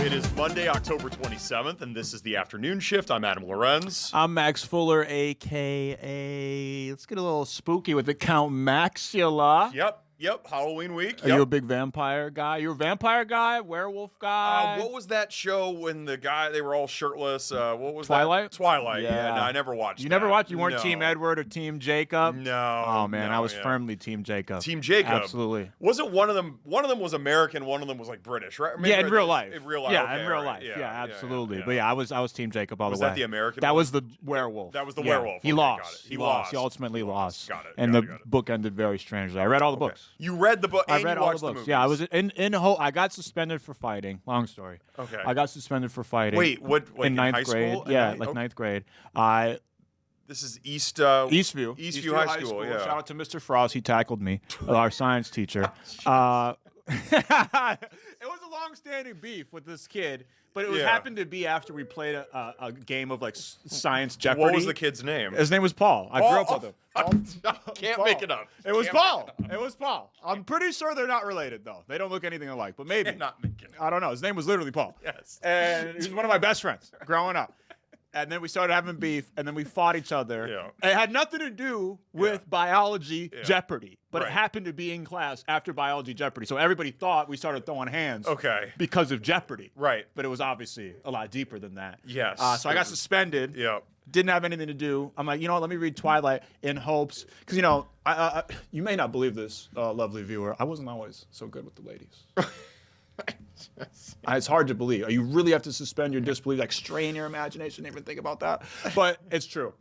It is Monday, October 27th, and this is the afternoon shift. I'm Adam-llorens. I'm maxx-fuller, a.k.a. Let's get a little spooky with the Count maxx-fuller. Yep, Halloween week. Are you a big vampire guy? You're a vampire guy? Werewolf guy? What was that show when they were all shirtless? What was Twilight? that? Twilight. Yeah. No, I never watched You that. never watched? You weren't No. Team Edward or Team Jacob? No. Oh, man, no, I was firmly Team Jacob. Team Jacob. Absolutely. Wasn't one of them was American, one of them was like British, right? Yeah, in real life. In real life. Yeah, okay, in real right. life. Yeah, absolutely. Yeah. But yeah, I was Team Jacob all Was the way. that the American That one? was the werewolf. That was the Yeah. werewolf. He Okay, lost. got it. He lost. He ultimately lost. Got it. And got the it. book ended very strangely. I read all the books. You read the book. I and read you all the watched books. movies. Yeah, I was I got suspended for fighting. Long story. Okay. I got suspended for fighting. Wait, what? Like in ninth high grade? school? Yeah, Okay. ninth grade. This is Eastview. Eastview High School. Yeah. Shout out to Mr. Frost. He tackled me, our science teacher. It was a long-standing beef with this kid, but it happened to be after we played a game of like science Jeopardy. What was the kid's name? His name was Paul. I grew up with him. Can't Paul. make it up. It was Can't Paul. make it up. It was Paul. I'm pretty sure they're not related though. They don't look anything alike, but maybe. Not making it up. I don't know. His name was literally Paul. Yes. And he was one of my best friends growing up. And then we started having beef, and then we fought each other. Yeah. It had nothing to do with biology Jeopardy, but Right. it happened to be in class after biology Jeopardy. So everybody thought we started throwing hands Okay. because of Jeopardy. Right. But it was obviously a lot deeper than that. Yes. So I got suspended. Yeah. Didn't have anything to do. I'm like, you know what? Let me read Twilight in hopes. Because, you know, you may not believe this, lovely viewer. I wasn't always so good with the ladies. It's hard to believe. You really have to suspend your disbelief, like strain your imagination, even think about that. But it's true.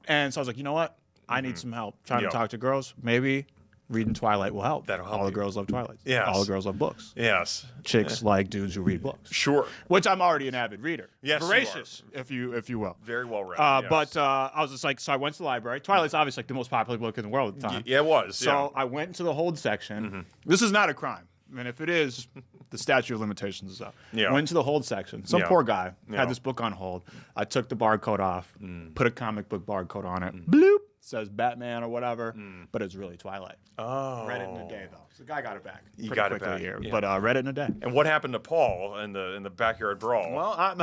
And so I was like, you know what? I need some help trying to talk to girls. Maybe reading Twilight will help. That'll help All the you. girls love Twilight. Yes. All the girls love books. Yes. Chicks like dudes who read books. Sure. Which I'm already an avid reader. Yes, you voracious, if you will. Very well read. yes. But I was just like, so I went to the library. Twilight's obviously like the most popular book in the world at the time. Yeah, it was. So I went into the hold section. This is not a crime. And if it is, the statute of limitations is up. Yeah. Went to the hold section. Some poor guy had this book on hold. I took the barcode off, put a comic book barcode on it. Bloop. Says Batman or whatever, but it's really Twilight. Oh. Read it in a day though. So the guy got it back. You pretty got it quickly back, here, yeah. but read it in a day. And what happened to Paul in the backyard brawl? Well, I'm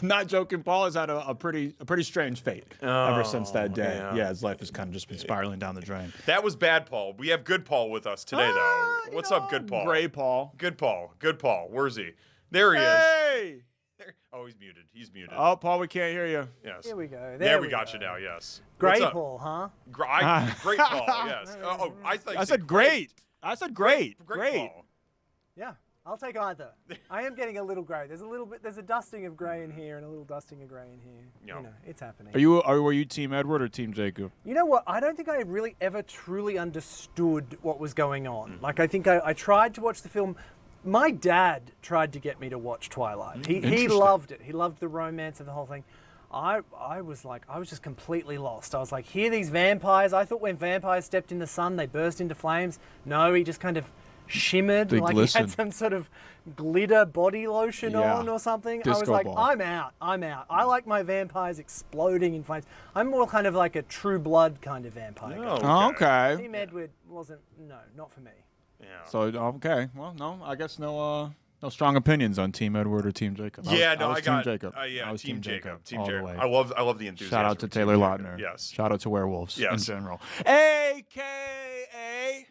not joking. Paul has had a pretty strange fate ever since that day. yeah. His life has kind of just been spiraling down the drain. That was bad Paul. We have good Paul with us today, though. What's up, good Paul? Gray Paul. Good Paul. Good Paul. Where's he? There he is. Hey! Oh, he's muted. He's muted. Oh, Paul, we can't hear you. Yes. Here we go. There we got you now, yes. Great What's up? Paul, huh? Great Paul, yes. I said great. I said great. Great Paul. Yeah, I'll take either. I am getting a little grey. There's a dusting of grey in here and a little dusting of grey in here. Yeah. You know, it's happening. Were you Team Edward or Team Jacob? You know what? I don't think I really ever truly understood what was going on. Like, I think I tried to watch the film. My dad tried to get me to watch Twilight. He loved it. He loved the romance of the whole thing. I was just completely lost. I was like, here these vampires. I thought when vampires stepped in the sun, they burst into flames. No, he just kind of shimmered, They like glisten. he had some sort of glitter body lotion on or something. I was Disco like, ball. I'm out. I like my vampires exploding in flames. I'm more kind of like a True Blood kind of vampire guy. Oh, okay. Team Edward wasn't, not for me. Yeah. So okay. Well, no, I guess no strong opinions on Team Edward or Team Jacob. Yeah, I was got Team Jacob. Yeah, I was Team Jacob. Team all the Jacob. way. I love the enthusiasm. Shout out to for Team Taylor Jacob. Lautner. Yes. Shout out to werewolves in Yes. general. AKA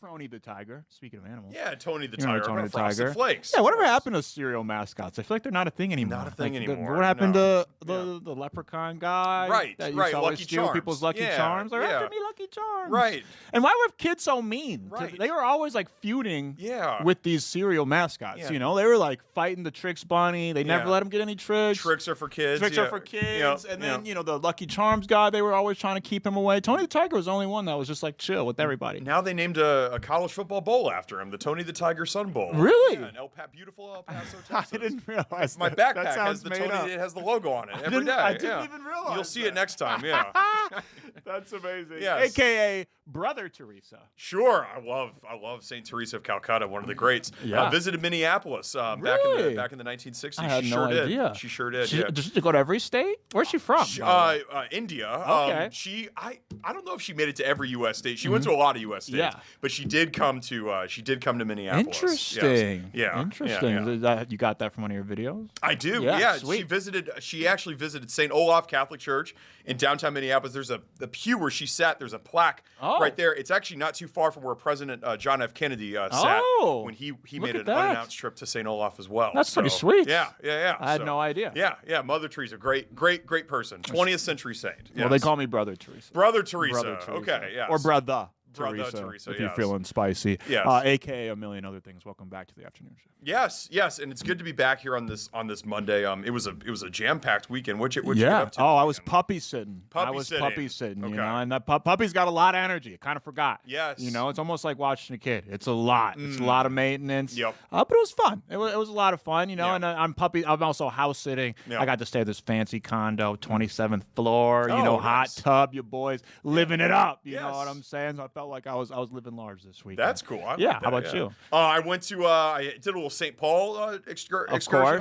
Frony the Tiger. Speaking of animals. Yeah, Tony the You know Tiger. Tony or the Frosted Tiger. Flakes. Yeah, whatever happened to cereal mascots? I feel like they're not a thing anymore. Not a thing Like, anymore, What happened no. to the leprechaun guy? Right, That used right, to always Lucky steal Charms. people's Lucky Yeah, Charms. Like, yeah. give me Lucky Charms. Right. And why were kids so mean? Right. They were always like feuding Yeah. with these cereal mascots. Yeah. You know, they were like fighting the Tricks bunny. They never Yeah. let them get any tricks. Tricks are for kids. Tricks yeah. are for kids. Yeah, And then, yeah. you know, the Lucky Charms guy, they were always trying to keep him away. Tony the Tiger was the only one that was just like chill with everybody. Now they named a college football bowl after him, the Tony the Tiger Sun Bowl. Really? Yeah, in beautiful El Paso, I Texas. didn't realize My that. backpack That has sounds the made Tony. up. It has the logo on it every day. I didn't yeah. even realize You'll see that. it next time. Yeah. That's amazing. Yes. AKA Brother Teresa. Sure, I love Saint Teresa of Calcutta, one of the greats. Yeah. Visited Minneapolis Really? back in the 1960s. I had she no sure did. idea. She sure did. Did yeah. she go to every state? Where's she from? India. Okay. I don't know if she made it to every U.S. state. She went to a lot of U.S. states, Yeah. but she she did come to Minneapolis. Interesting. Yes. Yeah. Interesting. Yeah, yeah. Is that, you got that from one of your videos? I do. Yeah, Yeah. sweet. She actually visited St. Olaf Catholic Church in downtown Minneapolis. There's the pew where she sat. There's a plaque right there. It's actually not too far from where President John F. Kennedy sat when he made an unannounced trip to St. Olaf as well. That's pretty sweet. Yeah. I had no idea. Yeah. Mother Teresa, great person, 20th century saint. Yes. Well, they call me Brother Teresa. Brother Teresa. Okay. Yeah. Or Brother. Brother Teresa, if yes. you're feeling spicy. Yes. AKA a million other things. Welcome back to the afternoon show. Yes, and it's good to be back here on this Monday. It was a jam-packed weekend. What you get up to? Oh, I was puppy sitting. Puppy sitting. Okay. You know, and that puppy's got a lot of energy. I kind of forgot. Yes. You know, it's almost like watching a kid. It's a lot. It's a lot of maintenance. Yep. But it was fun. It was a lot of fun. You know, Yeah. and I'm also house sitting. Yeah. I got to stay at this fancy condo, 27th floor. You know, nice. hot tub. Your boys living it up. You know Yes. what I'm saying? So I felt like I was living large this week. That's cool. I like How that, about you? I went to I did a little St. Paul excursion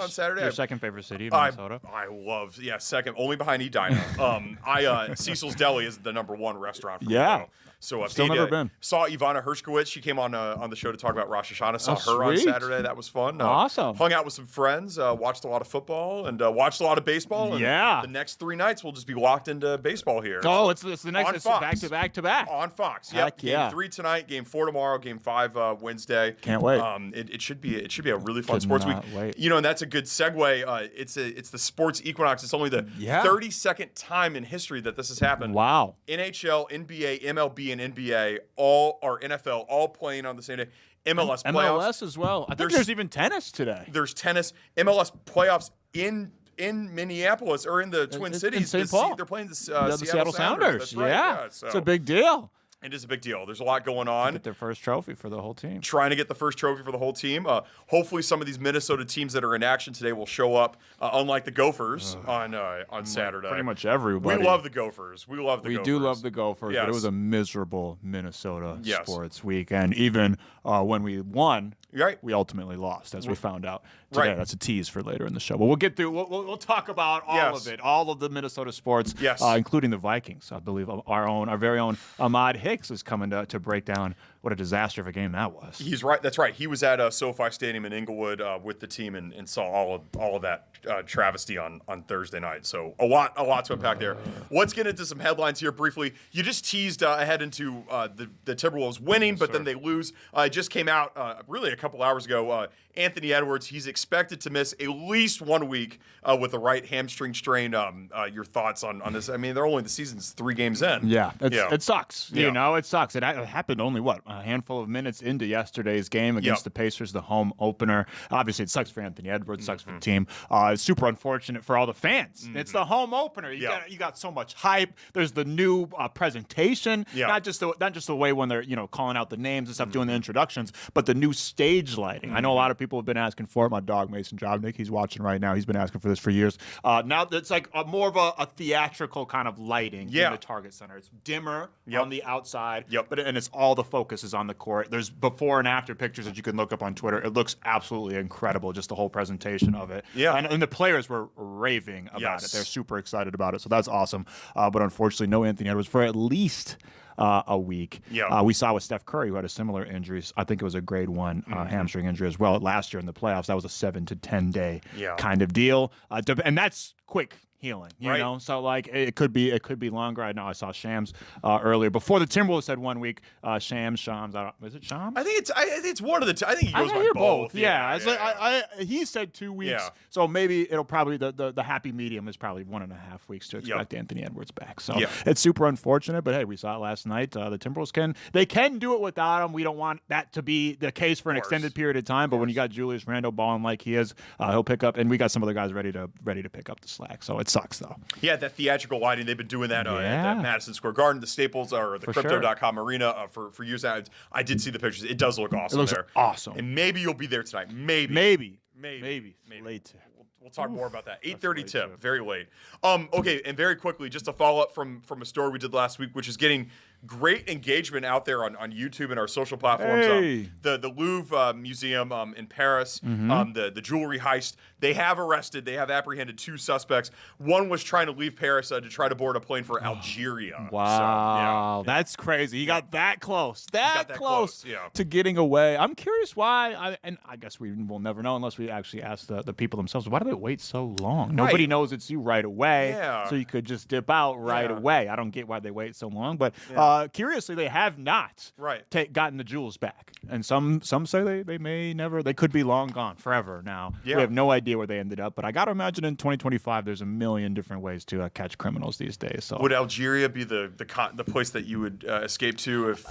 on Saturday. Your second favorite city of Minnesota. I love second only behind Edina. Cecil's Deli is the #1 restaurant for me. Yeah. So Still never been. Saw Ivana Hershkowitz. She came on the show to talk about Rosh Hashanah. Saw her on sweet. Saturday. That was fun. Awesome. Hung out with some friends. Watched a lot of football and watched a lot of baseball. And Yeah. The next 3 nights we'll just be locked into baseball here. Oh, it's the next On Fox. back to back. On Fox. Heck Yep. yeah. Game 3 tonight. Game 4 tomorrow. Game 5 Wednesday. Can't wait. It should be a really fun Could sports week. not wait. You know, and that's a good segue. It's the sports equinox. It's only the 32nd time in history that this has happened. Wow. NHL, NBA, MLB, and NBA or NFL all playing on the same day. MLS playoffs. MLS as well. I think there's even tennis today. There's tennis. MLS playoffs in Minneapolis or in the Twin Cities. In St. Paul. They're playing the Seattle Sounders. That's right. Yeah. So It's a big deal. it is a big deal. There's a lot going on. Get their first trophy for the whole team. Trying to get the first trophy for the whole team. Hopefully, some of these Minnesota teams that are in action today will show up. Unlike the Gophers on Saturday. Pretty much everybody. We love the Gophers. We do love the Gophers, Yes. but it was a miserable Minnesota Yes. sports week. And even when we won, Right. we ultimately lost, as we found out today. Right. That's a tease for later in the show. But we'll get through. We'll talk about all Yes. of it, all of the Minnesota sports, Yes. including the Vikings. I believe our very own Ahmad Hicks is coming to break down what a disaster of a game that was. He's right. That's right. He was at SoFi Stadium in Inglewood with the team and saw all of that travesty on Thursday night. So a lot to unpack there. Let's get into some headlines here briefly. You just teased ahead into the Timberwolves winning, but then they lose. It just came out really a couple hours ago. Anthony Edwards, he's expected to miss at least 1 week with a right hamstring strain. Your thoughts on this? I mean, the season's 3 games in. Yeah, it sucks. Yeah. You know, it sucks. It happened only, a handful of minutes into yesterday's game against the Pacers, the home opener. Obviously, it sucks for Anthony Edwards, sucks for the team. It's super unfortunate for all the fans. It's the home opener. You got so much hype. There's the new presentation, not just the way when they're calling out the names and stuff, doing the introductions, but the new stage lighting. I know a lot of people have been asking for it. My dog Mason Jobnick, he's watching right now. He's been asking for this for years. Now it's like more of a theatrical kind of lighting in the Target Center. It's dimmer on the outside, and it's all the focus is on the court. There's before and after pictures that you can look up on Twitter. It looks absolutely incredible, just the whole presentation of it. Yeah, and the players were raving about it. They're super excited about it, so that's awesome. But unfortunately, no Anthony Edwards for at least a week. We saw with Steph Curry, who had a similar injury. I think it was a grade 1 hamstring injury as well. Last year in the playoffs, that was a 7 to 10 day kind of deal. And that's quick healing, you know. So like it could be longer. I know I saw Shams earlier before the Timberwolves had 1 week. Shams. Is it Shams? I think it's one of the two. I think he goes by both. Yeah. He said 2 weeks. Yeah. So maybe it'll probably the happy medium is probably 1.5 weeks to expect Anthony Edwards back. So it's super unfortunate, but hey, we saw it last night. The Timberwolves can do it without him. We don't want that to be the case for an extended period of time. But when you got Julius Randle balling like he is, he'll pick up, and we got some other guys ready to pick up the slack. So it sucks though. Yeah, that theatrical lighting, they've been doing that at Madison Square Garden, the Staples, or the Crypto.com arena for years now. I did see the pictures. It does look awesome. It looks awesome. And maybe you'll be there tonight. Maybe. Late. We'll talk more about that. 8:30 tip, very late. Okay, and very quickly, just to follow up from a story we did last week, which is getting great engagement out there on YouTube and our social platforms. Hey. The Louvre Museum in Paris, the jewelry heist, they have apprehended 2 suspects. One was trying to leave Paris to try to board a plane for Algeria. Wow, So, that's crazy. He got that close, got that close, to getting away. I'm curious why, and I guess we will never know unless we actually ask the people themselves. Why do they wait so long? Nobody knows it's you right away, Yeah. so you could just dip out right Yeah. away. I don't get why they wait so long, but curiously, they have not gotten the jewels back. And some say they may never. They could be long gone forever now. Yeah. We have no idea where they ended up, but I got to imagine in 2025, there's a million different ways to catch criminals these days. So would Algeria be the place that you would escape to if?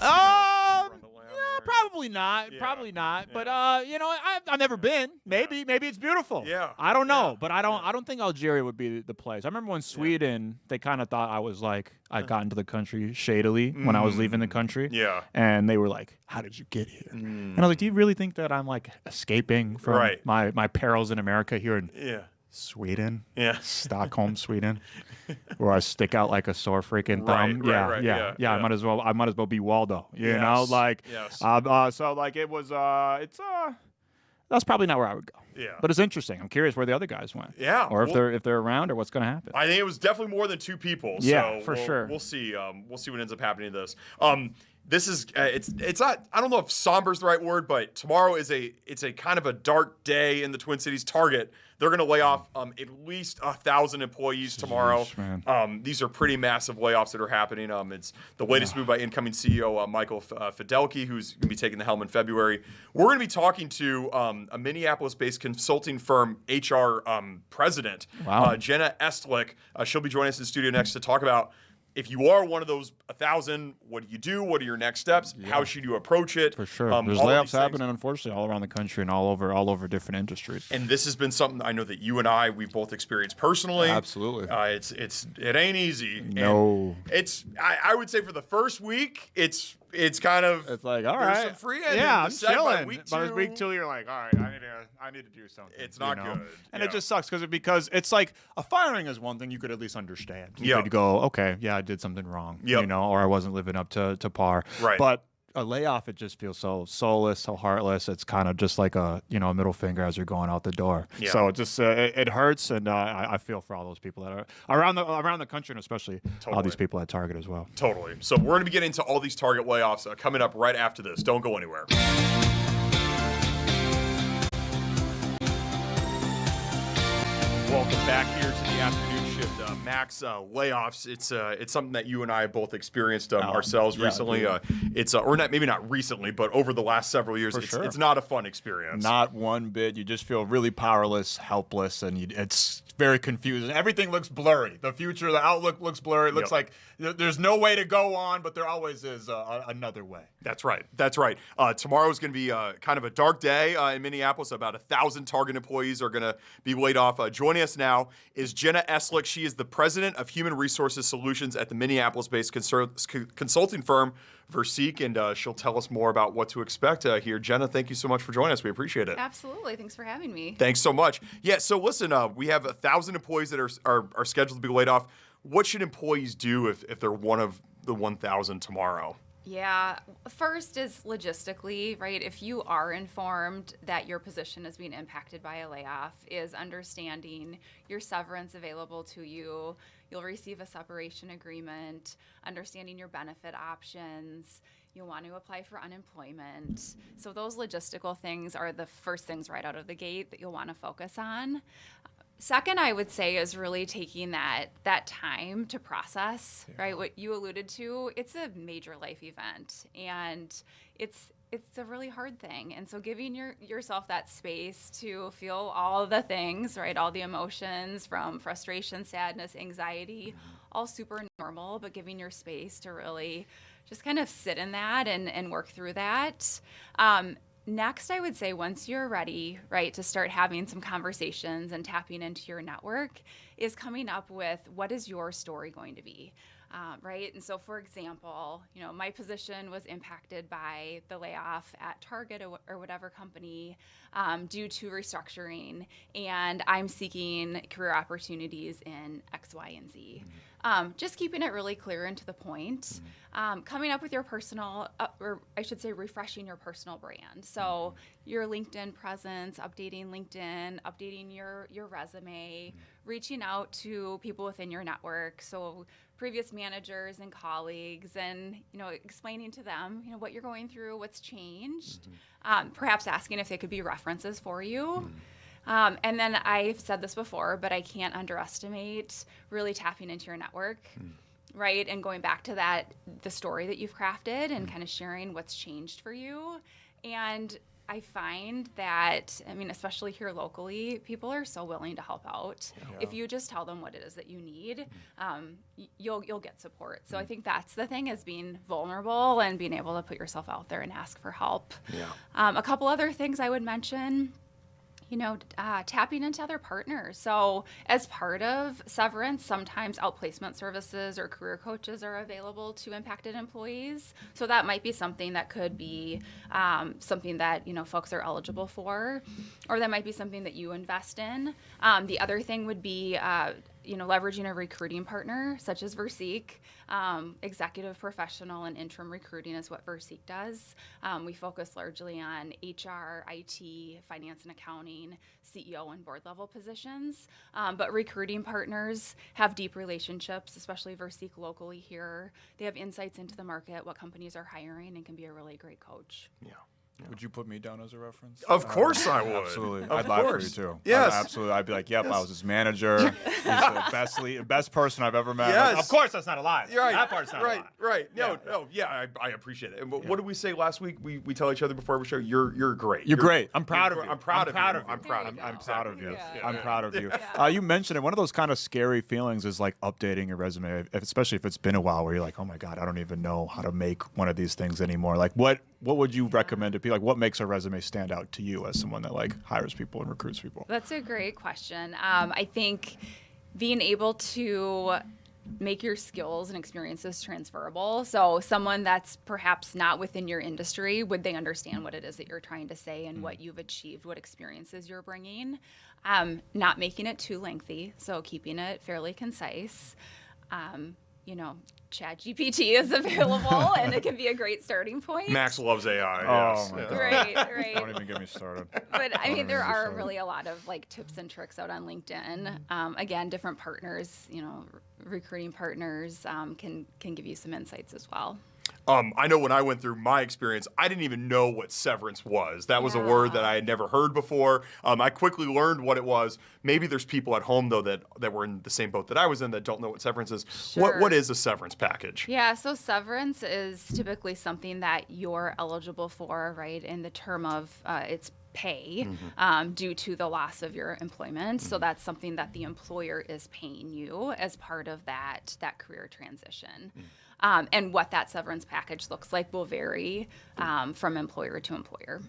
Probably not. Yeah. Probably not. Yeah. But I've never been. Maybe it's beautiful. Yeah. I don't know, but I don't think Algeria would be the place. I remember when Sweden, they kind of thought I was like I got into the country shadily when I was leaving the country. Yeah. And they were like, "How did you get here?" And I was like, "Do you really think that I'm like escaping from my perils in America here in Sweden, Stockholm, Sweden, where I stick out like a sore freaking thumb. Yeah. I might as well be Waldo. You know, like, so like it was. That's probably not where I would go. Yeah. But it's interesting. I'm curious where the other guys went. Yeah. Or if they're around or what's going to happen. I think it was definitely more than 2 people. Yeah, so for sure. We'll see. We'll see what ends up happening to this. This is it's not. I don't know if somber is the right word, but tomorrow is a kind of a dark day in the Twin Cities. Target, they're going to lay off at least 1,000 employees tomorrow. These are pretty massive layoffs that are happening. It's the latest move by incoming CEO Michael Fidelki, who's going to be taking the helm in February. We're going to be talking to a Minneapolis-based consulting firm HR president, Jenna Estlick. She'll be joining us in the studio next to talk about, if you are one of those 1,000, what do you do? What are your next steps? How should you approach it? For sure. There's layoffs happening, unfortunately, all around the country and all over different industries. And this has been something I know that you and we've both experienced personally. Absolutely. It ain't easy. No. And I would say for the first week, it's kind of, it's like, all right, some free I'm chilling. By week 2, you're like, all right, I need to do something. It's not good. And it just sucks because it's like a firing is one thing you could at least understand. You could go, okay, I did something wrong, or I wasn't living up to par. Right. But a layoff, it just feels so soulless, so heartless. It's kind of just like a middle finger as you're going out the door. Yeah. So it just it hurts, and I feel for all those people that are around the country, and especially all these people at Target as well. Totally. So we're going to be getting into all these Target layoffs coming up right after this. Don't go anywhere. Welcome back here to the afternoon shift. Max, layoffs. It's something that you and I have both experienced ourselves recently. It's or not, maybe not recently, but over the last several years. It's not a fun experience. Not one bit. You just feel really powerless, helpless, and it's very confusing. Everything looks blurry. The future, the outlook looks blurry. It looks like there's no way to go on, but there always is another way. That's right. Tomorrow is going to be kind of a dark day in Minneapolis. About 1,000 Target employees are going to be laid off. Joining us now is Jenna Estlick. She is the president of Human Resources Solutions at the Minneapolis-based consulting firm Versique, and she'll tell us more about what to expect here. Jenna, thank you so much for joining us. We appreciate it. Absolutely. Thanks for having me. Thanks so much. Yeah, so listen, we have 1,000 employees that are scheduled to be laid off. What should employees do if they're one of the 1,000 tomorrow? Yeah. First is logistically, right? If you are informed that your position is being impacted by a layoff, is understanding your severance available to you. You'll receive a separation agreement, understanding your benefit options. You'll want to apply for unemployment. So those logistical things are the first things right out of the gate that you'll want to focus on. Second, I would say, is really taking that time to process, right? What you alluded to, it's a major life event, and it's a really hard thing. And so giving yourself that space to feel all the things, right? All the emotions from frustration, sadness, anxiety, all super normal, but giving your space to really just kind of sit in that and work through that. Next, I would say once you're ready, right, to start having some conversations and tapping into your network, is coming up with what is your story going to be. right? And so, for example, my position was impacted by the layoff at Target or whatever company due to restructuring, and I'm seeking career opportunities in X, Y, and Z. Just keeping it really clear and to the point. Coming up with your personal, or I should say refreshing your personal brand. So your LinkedIn presence, updating LinkedIn, updating your resume, reaching out to people within your network. So previous managers and colleagues, and explaining to them what you're going through, what's changed, perhaps asking if they could be references for you. And then I've said this before, but I can't underestimate really tapping into your network, right? And going back to the story that you've crafted and kind of sharing what's changed for you. And I find that, especially here locally, people are so willing to help out. Yeah. If you just tell them what it is that you need, you'll get support. So I think that's the thing, is being vulnerable and being able to put yourself out there and ask for help. Yeah. A couple other things I would mention. Tapping into other partners. So as part of severance, sometimes outplacement services or career coaches are available to impacted employees. So that might be something that could be something that, folks are eligible for, or that might be something that you invest in. The other thing would be leveraging a recruiting partner such as Verseek. Executive, professional, and interim recruiting is what Verseek does. We focus largely on HR, IT, finance and accounting, CEO, and board level positions. But recruiting partners have deep relationships, especially Verseek locally here. They have insights into the market, what companies are hiring, and can be a really great coach. Yeah. Would you put me down as a reference? Of course I would. Absolutely. I'd lie for you too. Yes. Absolutely. I'd be like, yep, I was his manager. He's the best person I've ever met. Yes. Like, of course that's not a lie. Right. That part's not a lie. Right. No, I appreciate it. And what did we say last week? We tell each other before every show, you're great. You're great. I'm proud of you. I'm proud of you. I'm proud of you. Yeah. I'm proud of you. You mentioned it. One of those kind of scary feelings is like updating your resume, especially if it's been a while, where you're like, oh my God, I don't even know how to make one of these things anymore. Like what would you recommend to people? Like what makes a resume stand out to you as someone that like hires people and recruits people? That's a great question. I think being able to make your skills and experiences transferable. So someone that's perhaps not within your industry, would they understand what it is that you're trying to say and what you've achieved, what experiences you're bringing? Not making it too lengthy, so keeping it fairly concise. ChatGPT is available, and it can be a great starting point. Max loves AI. Oh, yes. my God. Right. Don't even get me started. But there are really a lot of like tips and tricks out on LinkedIn. Again, different partners, recruiting partners can give you some insights as well. I know when I went through my experience, I didn't even know what severance was. That was a word that I had never heard before. I quickly learned what it was. Maybe there's people at home, though, that were in the same boat that I was in that don't know what severance is. Sure. What is a severance package? Yeah, so severance is typically something that you're eligible for, right, in the term of its pay due to the loss of your employment. So that's something that the employer is paying you as part of that career transition. And what that severance package looks like will vary from employer to employer.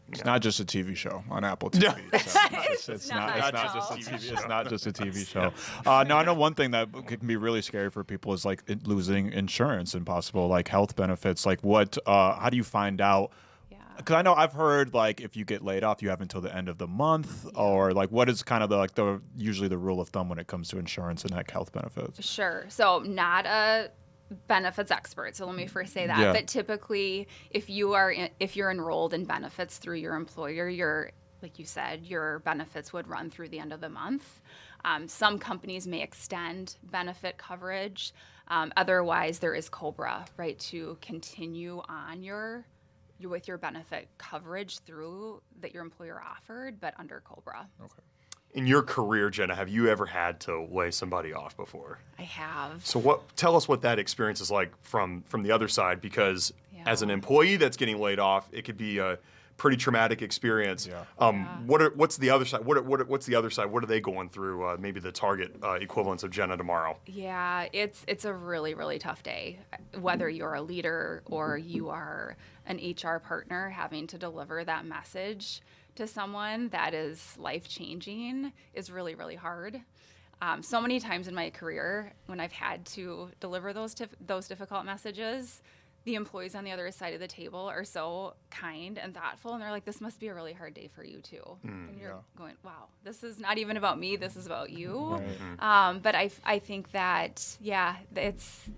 It's not just a TV show on Apple TV. It's not just a TV show. No, I know one thing that can be really scary for people is like losing insurance and possible like health benefits. Like how do you find out? Because I know I've heard like if you get laid off, you have until the end of the month, or like what is kind of usually the rule of thumb when it comes to insurance and like health benefits? Sure. So not a benefits expert, so let me first say that. But typically, if you're enrolled in benefits through your employer, like you said, your benefits would run through the end of the month. Some companies may extend benefit coverage. Otherwise, there is COBRA, right, to continue on with your benefit coverage through that your employer offered, but under COBRA. Okay. In your career, Jenna, have you ever had to lay somebody off before? I have. So tell us what that experience is like from the other side, because as an employee that's getting laid off, it could be a pretty traumatic experience. What's the other side? What's the other side? What are they going through? Maybe the Target equivalents of Jenna tomorrow. Yeah, it's a really, really tough day. Whether you're a leader or you are an HR partner, having to deliver that message to someone that is life-changing is really, really hard. So many times in my career, when I've had to deliver those difficult messages, the employees on the other side of the table are so kind and thoughtful, and they're like, "This must be a really hard day for you too." And you're going, "Wow, this is not even about me. This is about you." But I think that it's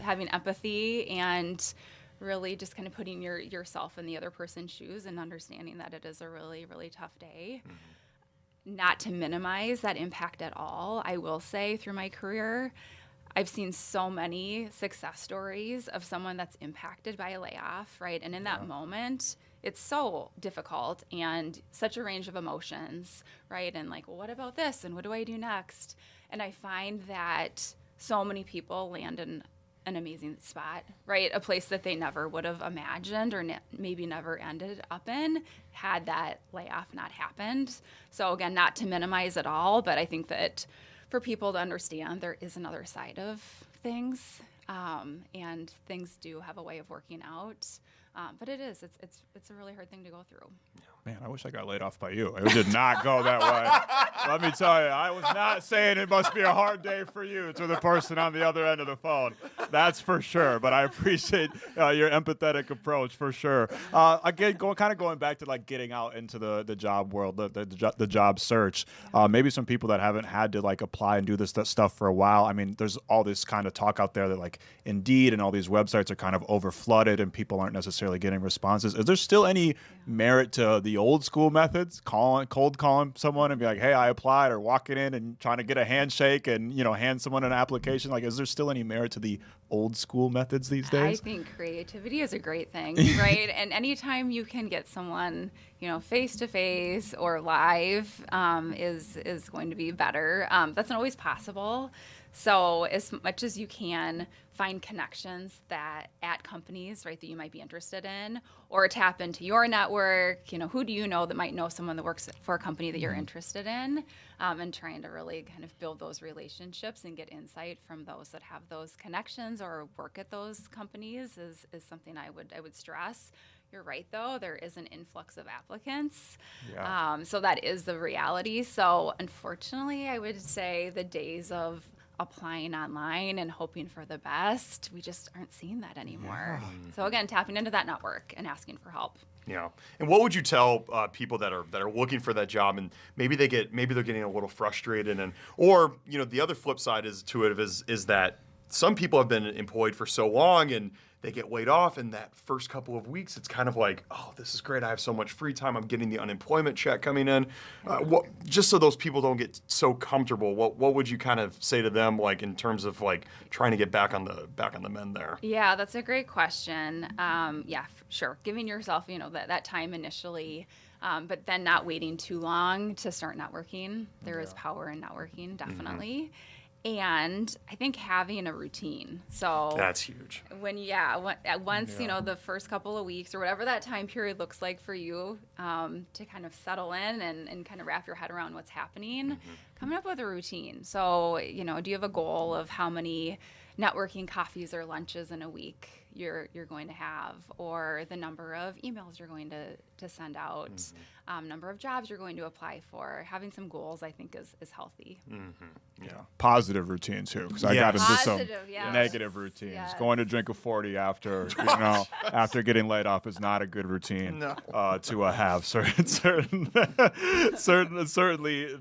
having empathy and really just kind of putting yourself in the other person's shoes and understanding that it is a really, really tough day. Not to minimize that impact at all, I will say through my career, I've seen so many success stories of someone that's impacted by a layoff, right? And in that moment, it's so difficult and such a range of emotions, right? And like, well, what about this? And what do I do next? And I find that so many people land in an amazing spot, right? A place that they never would have imagined or maybe never ended up in had that layoff not happened. So again, not to minimize at all, but I think that for people to understand there is another side of things, and things do have a way of working out. But it's a really hard thing to go through. Man, I wish I got laid off by you. It did not go that way. Let me tell you, I was not saying it must be a hard day for you to the person on the other end of the phone. That's for sure. But I appreciate your empathetic approach for sure. Again, going back to like getting out into the job world, the job search. Maybe some people that haven't had to like apply and do this stuff for a while. I mean, there's all this kind of talk out there that like Indeed and all these websites are kind of over flooded and people aren't necessarily getting responses. Is there still any merit to the old school methods, cold calling someone and be like, "Hey, I applied," or walking in and trying to get a handshake and hand someone an application? Like, is there still any merit to the old school methods these days? I think creativity is a great thing, right? And anytime you can get someone, face to face or live, is going to be better. That's not always possible. So as much as you can find connections at companies, right, that you might be interested in, or tap into your network, who do you know that might know someone that works for a company that you're interested in, and trying to really kind of build those relationships and get insight from those that have those connections or work at those companies is something I would stress. You're right, though. There is an influx of applicants. Yeah. So that is the reality. So unfortunately, I would say the days of applying online and hoping for the best, we just aren't seeing that anymore. Yeah. So again, tapping into that network and asking for help. Yeah. And what would you tell people that are looking for that job and maybe they're getting a little frustrated or the other flip side is that some people have been employed for so long and they get laid off, and that first couple of weeks, it's kind of like, oh, this is great. I have so much free time. I'm getting the unemployment check coming in. Just so those people don't get so comfortable, what would you kind of say to them, like in terms of like trying to get back on the mend there? Yeah, that's a great question. Sure. Giving yourself, that time initially, but then not waiting too long to start networking. There is power in networking, definitely. Mm-hmm. And I think having a routine. So that's huge. Once the first couple of weeks or whatever that time period looks like for you, to kind of settle in and kind of wrap your head around what's happening, coming up with a routine. So, do you have a goal of how many networking coffees or lunches in a week you're going to have, or the number of emails you're going to send out, number of jobs you're going to apply for? Having some goals, I think, is healthy. Yeah, positive routine too, because I got into some negative routines. Yes. Going to drink a 40 after getting laid off is not a good routine to have. Certainly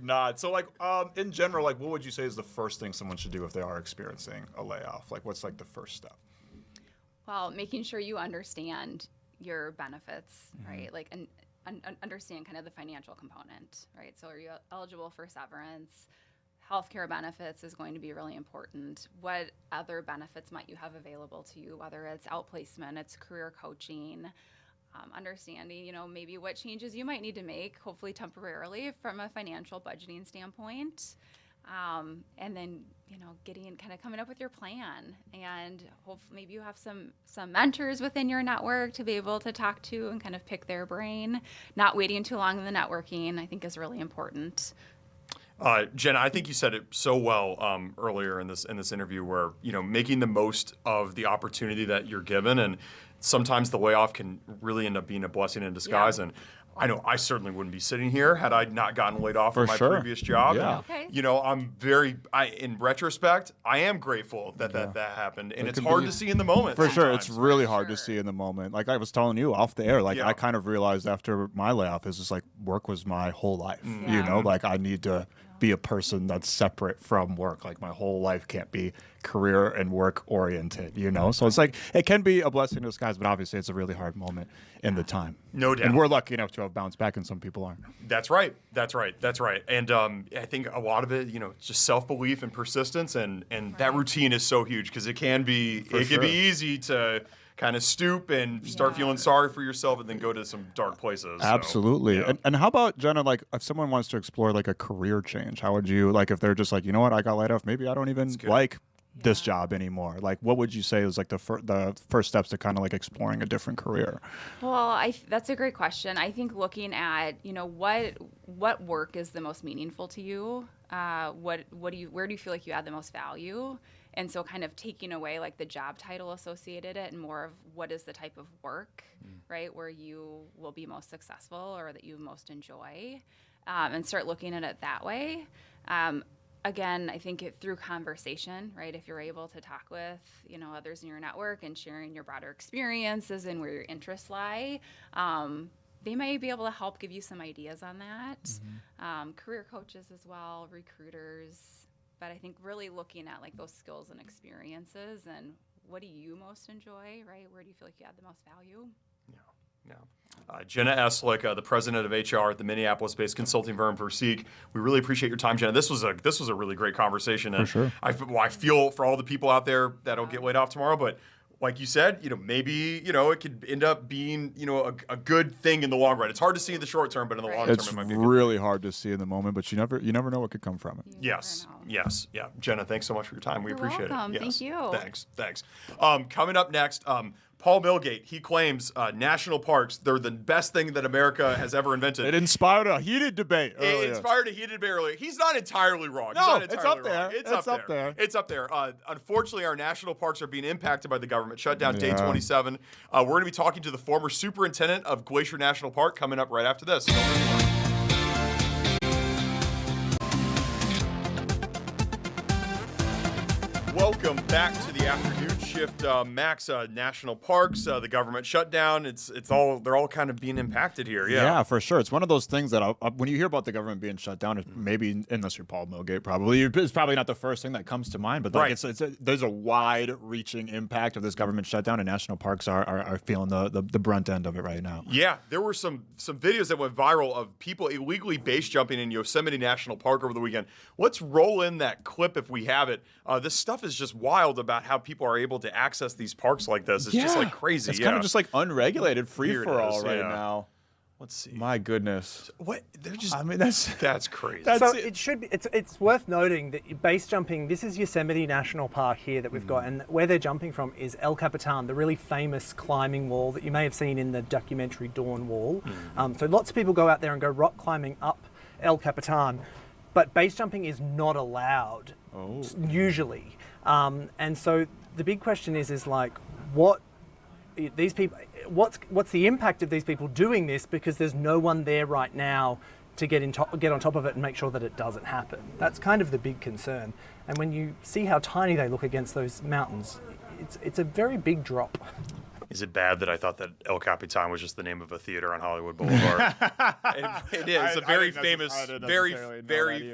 not. So, like, in general, like, what would you say is the first thing someone should do if they are experiencing a layoff? Like, what's like the first step? Well, making sure you understand your benefits, right? Like, and understand kind of the financial component, right? So, are you eligible for severance? Healthcare benefits is going to be really important. What other benefits might you have available to you, whether it's outplacement, it's career coaching, understanding, maybe what changes you might need to make, hopefully temporarily from a financial budgeting standpoint. And then, coming up with your plan, and hopefully maybe you have some mentors within your network to be able to talk to and kind of pick their brain. Not waiting too long in the networking, I think, is really important. Jenna, I think you said it so well earlier in this interview, where making the most of the opportunity that you're given, and sometimes the layoff can really end up being a blessing in disguise. Yeah. I know I certainly wouldn't be sitting here had I not gotten laid off For from my sure. previous job. Yeah. And, Okay. you know, in retrospect, I am grateful that happened. And it's could hard be- to see in the moment. For sure, it's sometimes. really hard to sure. see in the moment. Like I was telling you off the air, like Yeah. I kind of realized after my layoff is just like work was my whole life. You Yeah. know, like I need to be a person that's separate from work. Like my whole life can't be career and work oriented, you know? So it's like, it can be a blessing in disguise, but obviously it's a really hard moment in the time. No doubt. And we're lucky enough to have bounced back and some people aren't. That's right. That's right. That's right. And I think a lot of it, you know, it's just self-belief and persistence, and that routine is so huge because it can be sure. easy to kind of stoop and start feeling sorry for yourself and then go to some dark places. So, Absolutely. yeah. And how about, Jenna, like if someone wants to explore like a career change, how would you, like if they're just like, you know what, I got laid off, maybe I don't even like this job anymore. Like what would you say is like the first steps to kind of like exploring a different career? Well, that's a great question. I think looking at, you know, what work is the most meaningful to you? Where do you feel like you add the most value? And so kind of taking away like the job title associated it and more of what is the type of work, right, where you will be most successful or that you most enjoy, and start looking at it that way. Again, I think through conversation, right, if you're able to talk with, you know, others in your network and sharing your broader experiences and where your interests lie, they may be able to help give you some ideas on that. Career coaches as well, recruiters. But I think really looking at like those skills and experiences and what do you most enjoy, right? Where do you feel like you add the most value? Yeah. Jenna Eslick, the president of HR at the Minneapolis-based consulting firm Verseek. We really appreciate your time, Jenna. This was a really great conversation. And sure. I feel for all the people out there that'll get laid off tomorrow, but like you said, you know, maybe, you know, it could end up being, you know, a good thing in the long run. It's hard to see in the short term, but in the long term, It's it might be a good really hard to see in the moment, but you never know what could come from it. You Yes. never know. Yes. Yeah. Jenna, thanks so much for your time. We You're appreciate welcome. it. Yes. Thank you. Thanks. Coming up next, Paul-Millgate. He claims national parks, they're the best thing that America has ever invented. It inspired a heated debate. It inspired a heated debate earlier. He's not entirely wrong. No, He's not it's entirely up there. wrong. It's up there. It's up there. Unfortunately, our national parks are being impacted by the government shutdown, day Yeah. 27. We're going to be talking to the former superintendent of Glacier National Park coming up right after this. Don't go anywhere. Welcome back to the afternoon shift. Max, national parks, the government shutdown. They're all kind of being impacted here. Yeah, for sure. It's one of those things that when you hear about the government being shut down, maybe unless you're Paul-Millgate, probably it's probably not the first thing that comes to mind. But like Right. there's a wide-reaching impact of this government shutdown, and national parks are feeling the brunt end of it right now. Yeah, there were some videos that went viral of people illegally base jumping in Yosemite National Park over the weekend. Let's roll in that clip if we have it. This stuff is just wild about how people are able to access these parks like this. It's just like crazy. It's kind of just like unregulated free Here it for all is, right yeah. now. Let's see. My goodness. What? They're just. I mean, that's crazy. So it should be. It's worth noting that base jumping. This is Yosemite National Park here that we've got, and where they're jumping from is El Capitan, the really famous climbing wall that you may have seen in the documentary Dawn Wall. So lots of people go out there and go rock climbing up El Capitan, but base jumping is not allowed usually. And so the big question is like, what these people. What's the impact of these people doing this, because there's no one there right now to get on top of it and make sure that it doesn't happen. That's kind of the big concern. And when you see how tiny they look against those mountains, it's a very big drop. Is it bad that I thought that El Capitan was just the name of a theater on Hollywood Boulevard? It is a very famous, very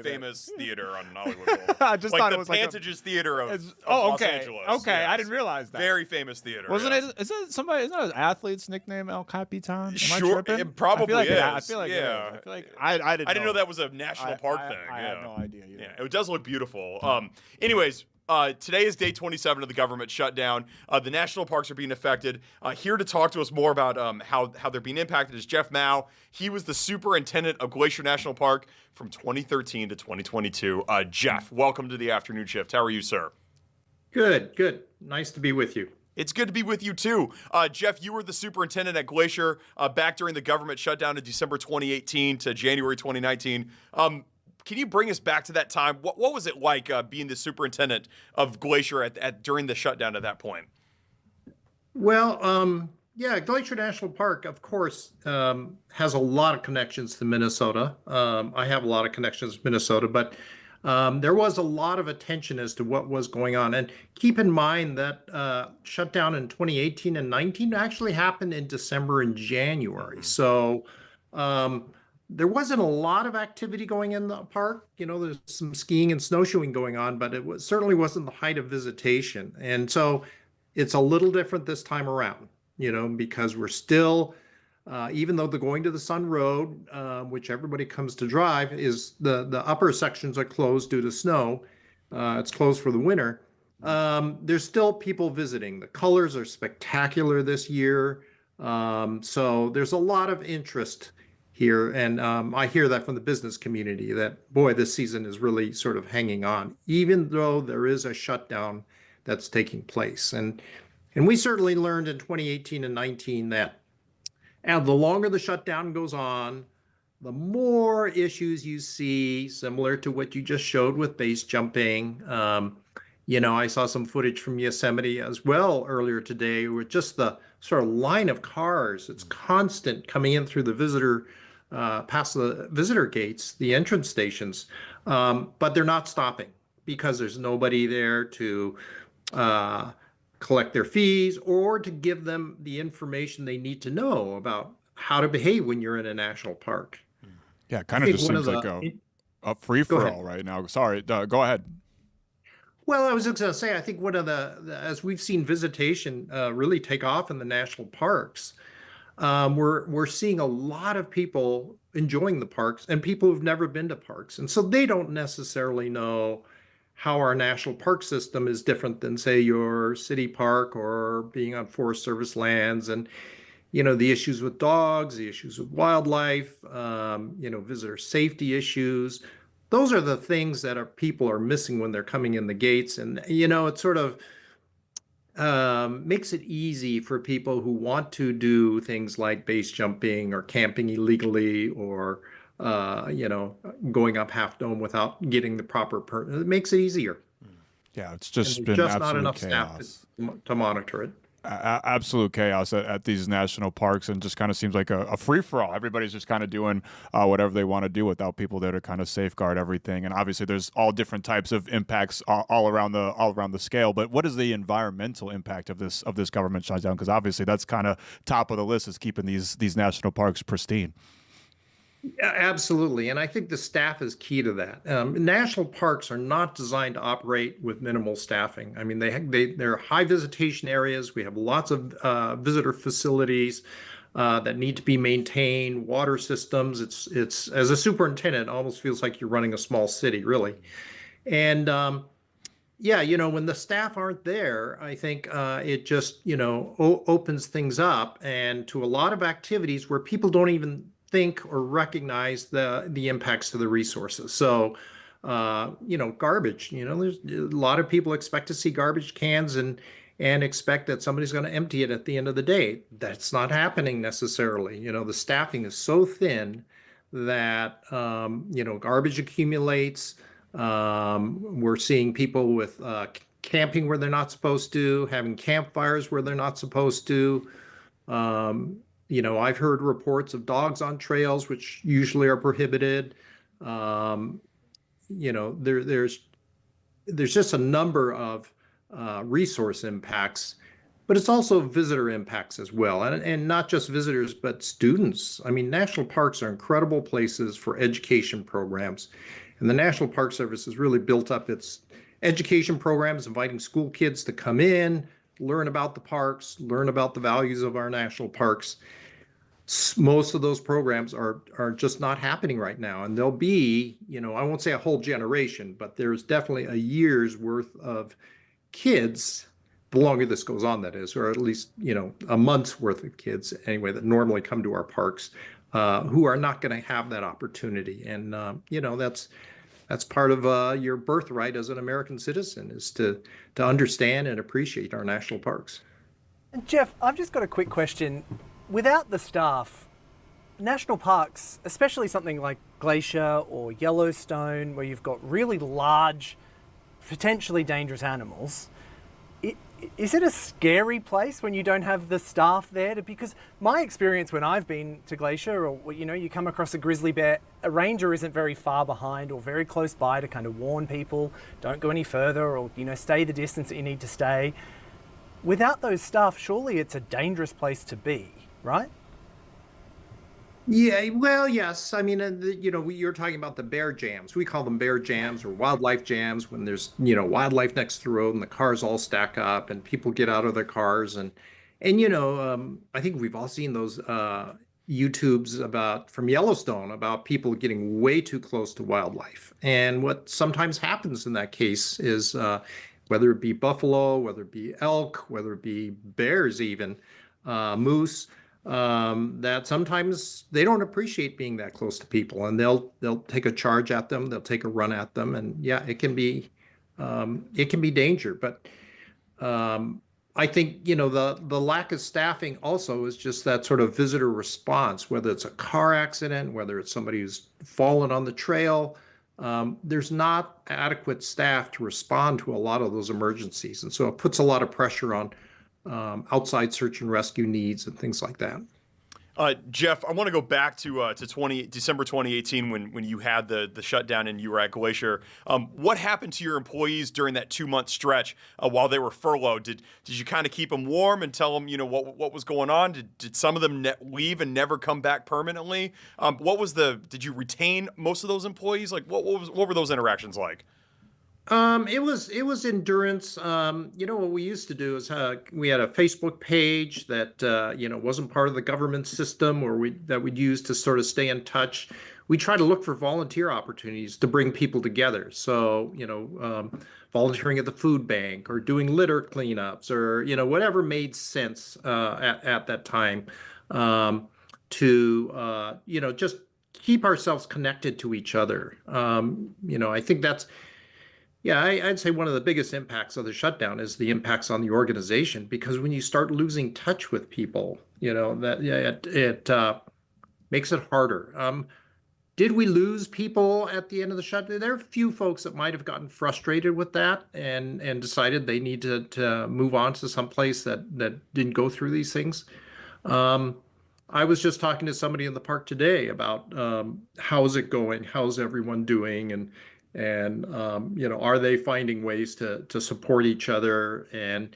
famous theater on Hollywood Boulevard. I just thought it was the like Pantages Theater of oh, Los okay. Angeles. Okay, I Yes. didn't realize that. Very famous theater. Wasn't yes. it? Isn't that an athlete's nickname, El Capitan? Am I Sure, tripping? it probably I is. feel like Yeah. I feel like I didn't. I didn't know that was a national park thing. I yeah. had no idea either. Yeah, it does look beautiful. Anyways, today is day 27 of the government shutdown. The national parks are being affected. Here to talk to us more about how they're being impacted is Jeff Mao. He was the superintendent of Glacier National Park from 2013 to 2022. Jeff, welcome to the afternoon shift. How are you, sir? Good. Nice to be with you. It's good to be with you, too. Jeff, you were the superintendent at Glacier back during the government shutdown in December 2018 to January 2019. Can you bring us back to that time? What was it like being the superintendent of Glacier during the shutdown at that point? Well, Yeah, Glacier National Park, of course, has a lot of connections to Minnesota. I have a lot of connections to Minnesota, but there was a lot of attention as to what was going on. And keep in mind that shutdown in 2018 and 19 actually happened in December and January. So there wasn't a lot of activity going in the park. There's some skiing and snowshoeing going on, but certainly wasn't the height of visitation. And so it's a little different this time around, because we're still, even though the Going to the Sun Road, which everybody comes to drive, is the upper sections are closed due to snow. It's closed for the winter. There's still people visiting. The colors are spectacular this year. So there's a lot of interest here. And I hear that from the business community that, boy, this season is really sort of hanging on, even though there is a shutdown that's taking place. And we certainly learned in 2018 and 19 that the longer the shutdown goes on, the more issues you see, similar to what you just showed with base jumping. I saw some footage from Yosemite as well earlier today with just the sort of line of cars. It's constant coming in through the past the visitor gates, the entrance stations, but they're not stopping because there's nobody there to collect their fees or to give them the information they need to know about how to behave when you're in a national park. Yeah, it kind of just seems like a free-for-all right now. Sorry, go ahead. Well, I was just going to say, I think one of as we've seen visitation really take off in the national parks, we're seeing a lot of people enjoying the parks and people who've never been to parks. And so they don't necessarily know how our national park system is different than, say, your city park or being on Forest Service lands, and the issues with dogs, the issues with wildlife, visitor safety issues. Those are the things that people are missing when they're coming in the gates. And it sort of makes it easy for people who want to do things like base jumping or camping illegally or going up Half Dome without getting the proper permit. It makes it easier. Yeah, it's just been just absolute not enough chaos. staff to monitor it. Absolute chaos at these national parks, and just kind of seems like a free-for-all. Everybody's just kind of doing whatever they want to do without people there to kind of safeguard everything. And obviously, there's all different types of impacts all around the scale. But what is the environmental impact of this government shutdown? Because obviously, that's kind of top of the list, is keeping these national parks pristine. Yeah, absolutely. And I think the staff is key to that. National parks are not designed to operate with minimal staffing. I mean, they're high visitation areas. We have lots of visitor facilities that need to be maintained, water systems. It's as a superintendent, it almost feels like you're running a small city, really. And when the staff aren't there, I think it just, opens things up and to a lot of activities where people don't even think or recognize the impacts to the resources. So, garbage, there's a lot of people expect to see garbage cans and expect that somebody's going to empty it at the end of the day. That's not happening necessarily. The staffing is so thin that, garbage accumulates. We're seeing people with camping where they're not supposed to, having campfires where they're not supposed to. I've heard reports of dogs on trails, which usually are prohibited. There's just a number of resource impacts, but it's also visitor impacts as well. And not just visitors, but students. I mean, national parks are incredible places for education programs. And the National Park Service has really built up its education programs, inviting school kids to come in, learn about the parks, learn about the values of our national parks. Most of those programs are just not happening right now. And there'll be, I won't say a whole generation, but there's definitely a year's worth of kids, the longer this goes on, that is, or at least, a month's worth of kids anyway, that normally come to our parks, who are not going to have that opportunity. And, that's part of your birthright as an American citizen, is to understand and appreciate our national parks. Jeff, I've just got a quick question. Without the staff, national parks, especially something like Glacier or Yellowstone, where you've got really large, potentially dangerous animals, is it a scary place when you don't have the staff there? Because my experience when I've been to Glacier, or you come across a grizzly bear, a ranger isn't very far behind or very close by to kind of warn people, don't go any further, or stay the distance that you need to stay. Without those staff, surely it's a dangerous place to be, right? Yeah, well, yes. I mean, you're talking about the bear jams. We call them bear jams or wildlife jams when there's, wildlife next to the road and the cars all stack up and people get out of their cars. And I think we've all seen those YouTubes from Yellowstone about people getting way too close to wildlife. And what sometimes happens in that case is whether it be buffalo, whether it be elk, whether it be bears even, moose, that sometimes they don't appreciate being that close to people, and they'll take a charge at them, they'll take a run at them, and yeah, it can be danger. But I think the lack of staffing also is just that sort of visitor response, whether it's a car accident, whether it's somebody who's fallen on the trail. There's not adequate staff to respond to a lot of those emergencies, and so it puts a lot of pressure on outside search and rescue needs and things like that. Jeff, I want to go back to December 2018 when you had the shutdown and you were at Glacier. What happened to your employees during that 2-month stretch while they were furloughed? Did you kind of keep them warm and tell them what was going on? Did some of them leave and never come back permanently? Did you retain most of those employees? Like what were those interactions like? It was endurance. What we used to do is we had a Facebook page that wasn't part of the government system, or we'd use to sort of stay in touch. We try to look for volunteer opportunities to bring people together. So volunteering at the food bank or doing litter cleanups or whatever made sense at that time to just keep ourselves connected to each other. I think that's. Yeah, I'd say one of the biggest impacts of the shutdown is the impacts on the organization, because when you start losing touch with people, it makes it harder. Did we lose people at the end of the shutdown? There are a few folks that might have gotten frustrated with that and decided they need to move on to some place that didn't go through these things. I was just talking to somebody in the park today about how's it going, how's everyone doing, and are they finding ways to support each other? And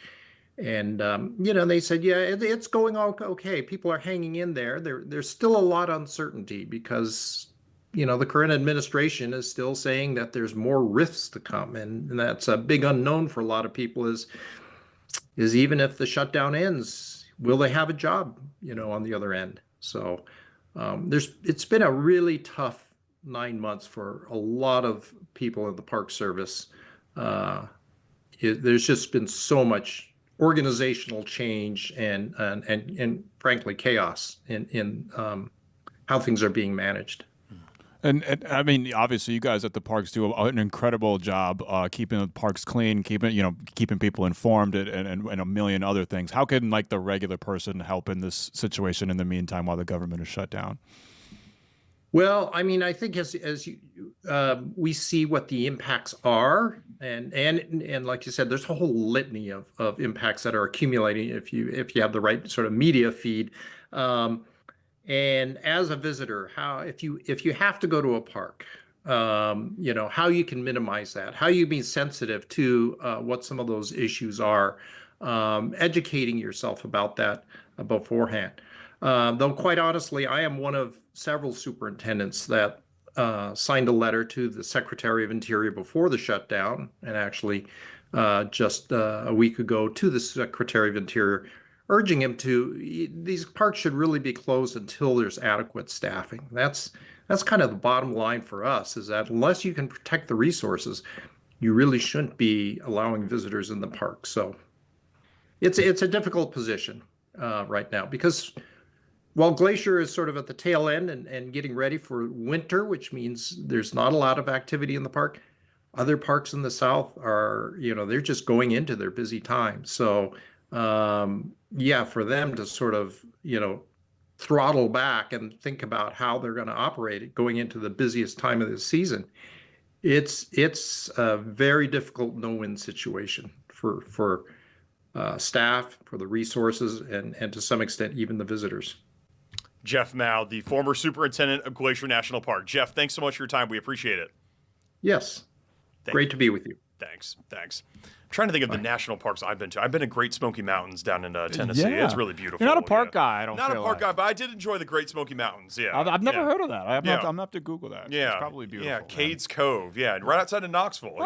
they said, yeah, it's going okay. People are hanging in there. There's still a lot of uncertainty because, the current administration is still saying that there's more rifts to come. And that's a big unknown for a lot of people is even if the shutdown ends, will they have a job, on the other end? So it's been a really tough 9 months for a lot of people in the Park Service. There's just been so much organizational change and frankly chaos in how things are being managed. And I mean, obviously, you guys at the parks do an incredible job keeping the parks clean, keeping people informed, and a million other things. How can the regular person help in this situation in the meantime while the government is shut down? Well, I mean, I think as we see what the impacts are, and like you said, there's a whole litany of impacts that are accumulating if you have the right sort of media feed. And as a visitor, if you have to go to a park, how you can minimize that, how you be sensitive to what some of those issues are, educating yourself about that beforehand. Though quite honestly, I am one of several superintendents that signed a letter to the Secretary of Interior before the shutdown, and actually just a week ago to the Secretary of Interior, urging him these parks should really be closed until there's adequate staffing. That's kind of the bottom line for us, is that unless you can protect the resources, you really shouldn't be allowing visitors in the park. So it's a difficult position right now, because while Glacier is sort of at the tail end and getting ready for winter, which means there's not a lot of activity in the park, other parks in the South are, they're just going into their busy time. So, for them to sort of, throttle back and think about how they're going to operate it going into the busiest time of the season, it's a very difficult no-win situation for staff, for the resources, and to some extent, even the visitors. Jeff Mao, the former superintendent of Glacier National Park. Jeff, thanks so much for your time. We appreciate it. Yes. Great to be with you. Thanks. I'm trying to think of the national parks I've been to. I've been to Great Smoky Mountains down in Tennessee. Yeah. It's really beautiful. You're not a park guy, I don't Not feel a park like. guy, but I did enjoy the Great Smoky Mountains. Yeah. I've never heard of that. I'm Yeah. going to have to Google that. Yeah. It's probably beautiful. Yeah, man. Cades Cove. Yeah, right outside of Knoxville. Oh,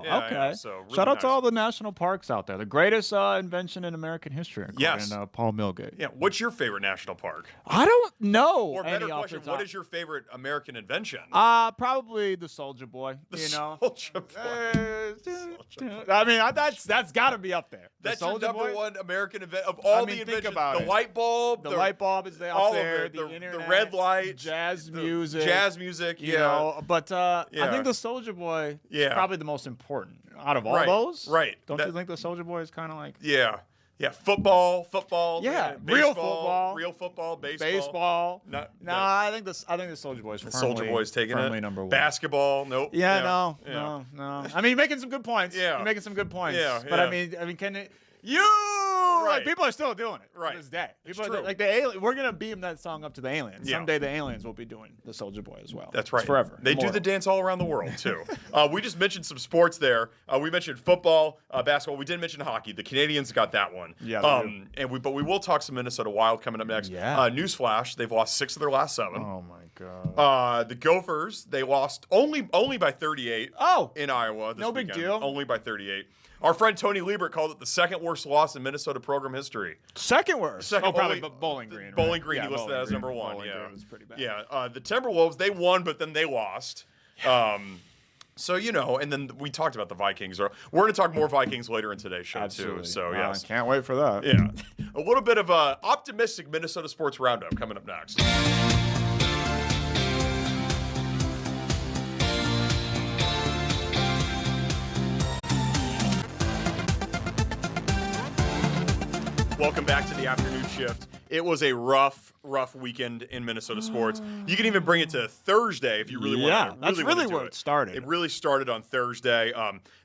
yeah. okay. Yeah, so really Shout out to nice. all the national parks out there. The greatest invention in American history, according Yes. to Paul-Millgate. Yeah, what's your favorite national park? I don't know. Or any better off question, the what top. is your favorite American invention? Probably the Soldier Boy. The you know. Soulja Boy. I mean, that's got to be up there. The That's your Soulja number Boy? one American event of all mean, the think inventions. about The it. light bulb. The light bulb is there, all up of there. it. The The internet, red light. jazz the music, Jazz music. You Yeah. know, but I Yeah. think the Soldier Boy Yeah. is probably the most important out of all Right, those. right. Don't That- you think the Soldier Boy is kind of like Yeah. Football. Yeah, baseball, real football. baseball. baseball? No, No, I think the Soldier Boy is The firmly, Soulja Boy's taking firmly it. number one. Basketball, nope. Yeah, Yeah. no. I mean, you're making some good points. Yeah. You're making some good points. Yeah, But yeah. I mean, can it? Right. Like, people are still doing it Right. to this day. It's People are, true. like the alien. We're gonna beam that song up to the aliens. Yeah. Someday the aliens will be doing the Soldier Boy as well. That's right. It's forever. They do Immortal. the dance all around the world too. We just mentioned some sports there. We mentioned football, basketball. We didn't mention hockey. The Canadians got that one. Yeah, they do. But we will talk some Minnesota Wild coming up next. Yeah. Newsflash: they've lost 6 of their last 7. Oh my god. The Gophers, they lost only by 38. Oh. In Iowa this No big weekend. deal. Only by 38. Our friend Tony Liebert called it the second worst loss in Minnesota program history. Second worst. Second- oh, probably only- Bowling Green. Right? Bowling Green, Yeah, he listed Bowling that as Green. number 1. Bowling Yeah, Green was pretty bad. Yeah. The Timberwolves, they won, but then they lost. So and then we talked about the Vikings. We're going to talk more Vikings later in today's show Absolutely. too. So Wow, yes, can't wait for that. yeah, a little bit of a optimistic Minnesota sports roundup coming up next. Welcome back to the afternoon shift. It was a rough weekend in Minnesota sports. You can even bring it to Thursday if you really want to. that's really where it started. It really started on Thursday.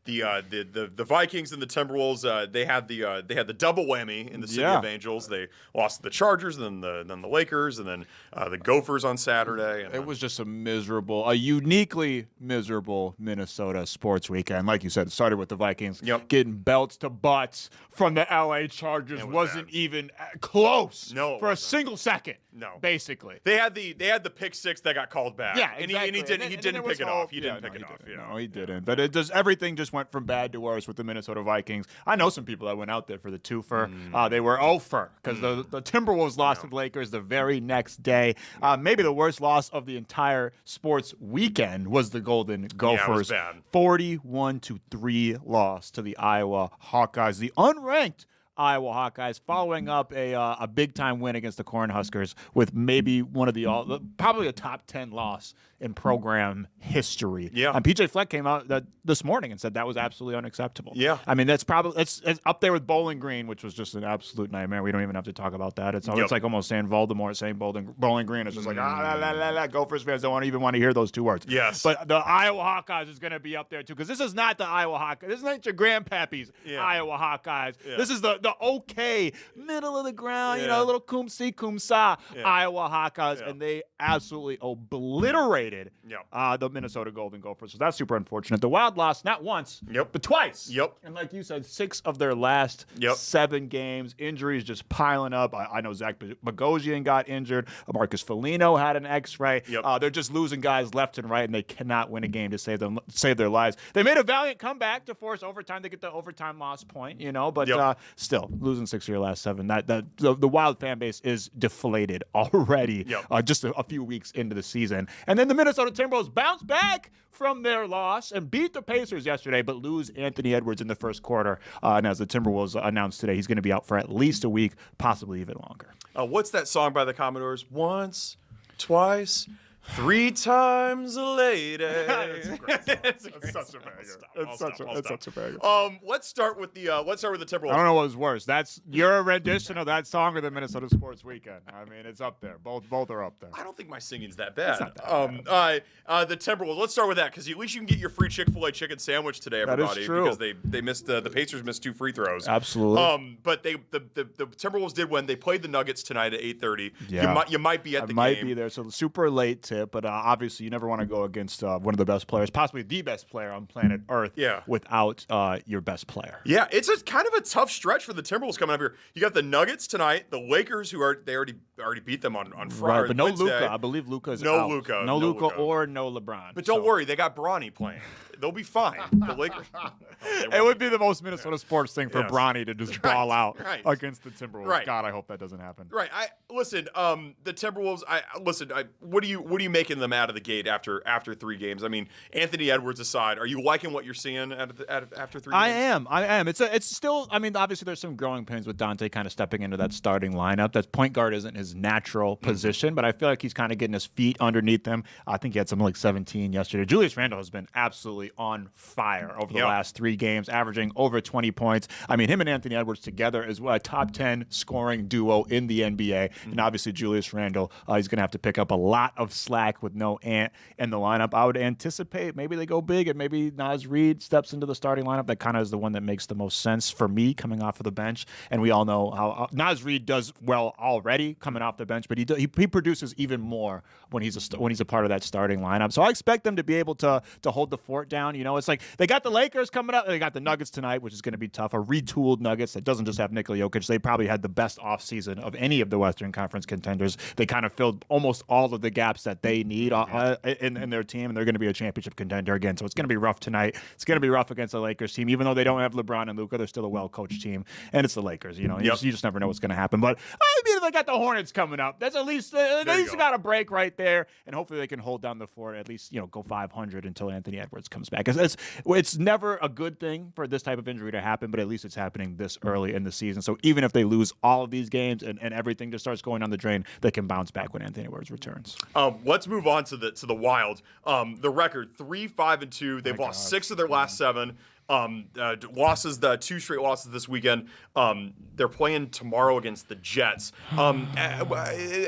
The Vikings and the Timberwolves they had the double whammy in the City of Angels. They lost to the Chargers, and then the Lakers, and then the Gophers on Saturday. And It was just a uniquely miserable Minnesota sports weekend. Like you said, it started with the Vikings getting belts to butts from the LA Chargers. It was Wasn't bad. even close No, it for a wasn't. single second. No. Basically. They had the pick six that got called back. Yeah, and exactly. he didn't pick it off. He didn't pick it off. No, he didn't. But everything just went from bad to worse with the Minnesota Vikings. I know some people that went out there for the twofer. They were 0-for because the Timberwolves lost to the Lakers the very next day. Maybe the worst loss of the entire sports weekend was the Golden Gophers. Yeah, it was bad. 41-3 loss to the Iowa Hawkeyes. The unranked Iowa Hawkeyes following up a big-time win against the Cornhuskers with maybe probably a top 10 loss in program history. Yeah. And PJ Fleck came out this morning and said that was absolutely unacceptable. Yeah. I mean, it's up there with Bowling Green, which was just an absolute nightmare. We don't even have to talk about that. It's like almost saying Voldemort saying Bowling Green. It's just like, Gophers fans don't even want to hear those two words. Yes. But the Iowa Hawkeyes is going to be up there, too, because this is not the Iowa Hawkeyes. This is not your grandpappy's Iowa Hawkeyes. Yeah. This is the okay, middle of the ground, Yeah. a little cum si, cum sa Iowa Hawkeyes, Yeah. and they absolutely obliterated the Minnesota Golden Gophers. So that's super unfortunate. The Wild lost not once, but twice. Yep. And like you said, 6 of their last 7 games. Injuries just piling up. I know Zach Bogosian got injured. Marcus Foligno had an X-ray. They're just losing guys left and right, and they cannot win a game to save their lives. They made a valiant comeback to force overtime. They get the overtime loss point, but still losing 6 of your last 7. The Wild fan base is deflated already. Just a few weeks into the season, and then the Minnesota Timberwolves bounced back from their loss and beat the Pacers yesterday, but lose Anthony Edwards in the first quarter. And as the Timberwolves announced today, he's going to be out for at least a week, possibly even longer. What's that song by the Commodores? Once, twice, 3 times a lady. It's such a banger. It's such a banger. Let's start with the Timberwolves. I don't know what was worse. That's your rendition of that song or the Minnesota Sports Weekend. I mean, it's up there. Both are up there. I don't think my singing's that bad. The Timberwolves. Let's start with that because at least you can get your free Chick-fil-A chicken sandwich today, everybody. That is true. Because they missed the Pacers missed 2 free throws. Absolutely. But the Timberwolves did win. They played the Nuggets tonight at 8:30. Yeah. You might be at the game. Might be there. So super late tip, but obviously you never want to go against one of the best players, possibly the best player on planet Earth. Yeah. Without your best player. Yeah, it's a kind of a tough stretch for the Timberwolves coming up here. You got the Nuggets tonight, the Lakers, who they already beat them on Friday. Right, but no Wednesday. Luka. I believe Luka is No out. Luka. No No Luka Luka. or no LeBron. But don't worry, they got Bronny playing. They'll be fine. The Lakers. It would be the most Minnesota sports thing for Yes. Bronny to just ball out against the Timberwolves. Right. God, I hope that doesn't happen. Right. Listen. The Timberwolves. What are you making them out of the gate after 3 games? I mean, Anthony Edwards aside, are you liking what you're seeing after 3 games? I am. It's still. I mean, obviously there's some growing pains with Dante kind of stepping into that starting lineup. That point guard isn't his natural position, but I feel like he's kind of getting his feet underneath him. I think he had something like 17 yesterday. Julius Randle has been absolutely on fire over the last 3 games, averaging over 20 points. I mean, him and Anthony Edwards together is a top 10 scoring duo in the NBA. And obviously Julius Randle, he's going to have to pick up a lot of slack with no Ant in the lineup. I would anticipate maybe they go big and maybe Naz Reid steps into the starting lineup. That kind of is the one that makes the most sense for me coming off of the bench. And we all know how Naz Reid does well already coming off the bench, but he produces even more when he's a part of that starting lineup. So I expect them to be able to hold the fort down. You know, it's like they got the Lakers coming up. They got the Nuggets tonight, which is going to be tough. A retooled Nuggets that doesn't just have Nikola Jokic. They probably had the best offseason of any of the Western Conference contenders. They kind of filled almost all of the gaps that they need in their team, and they're going to be a championship contender again. So it's going to be rough tonight. It's going to be rough against the Lakers team. Even though they don't have LeBron and Luka, they're still a well-coached team. And it's the Lakers. You know, you just never know what's going to happen. But I mean, they got the Hornets coming up. That's at least got a break right there. And hopefully they can hold down the fort, at least, go 500 until Anthony Edwards comes back. It's never a good thing for this type of injury to happen, but at least it's happening this early in the season. So even if they lose all of these games and everything just starts going down the drain, they can bounce back when Anthony Edwards returns. Let's move on to the Wild. The record 3-5-2. They've lost 6 of their last 7. Losses, the 2 straight losses this weekend. They're playing tomorrow against the Jets. Are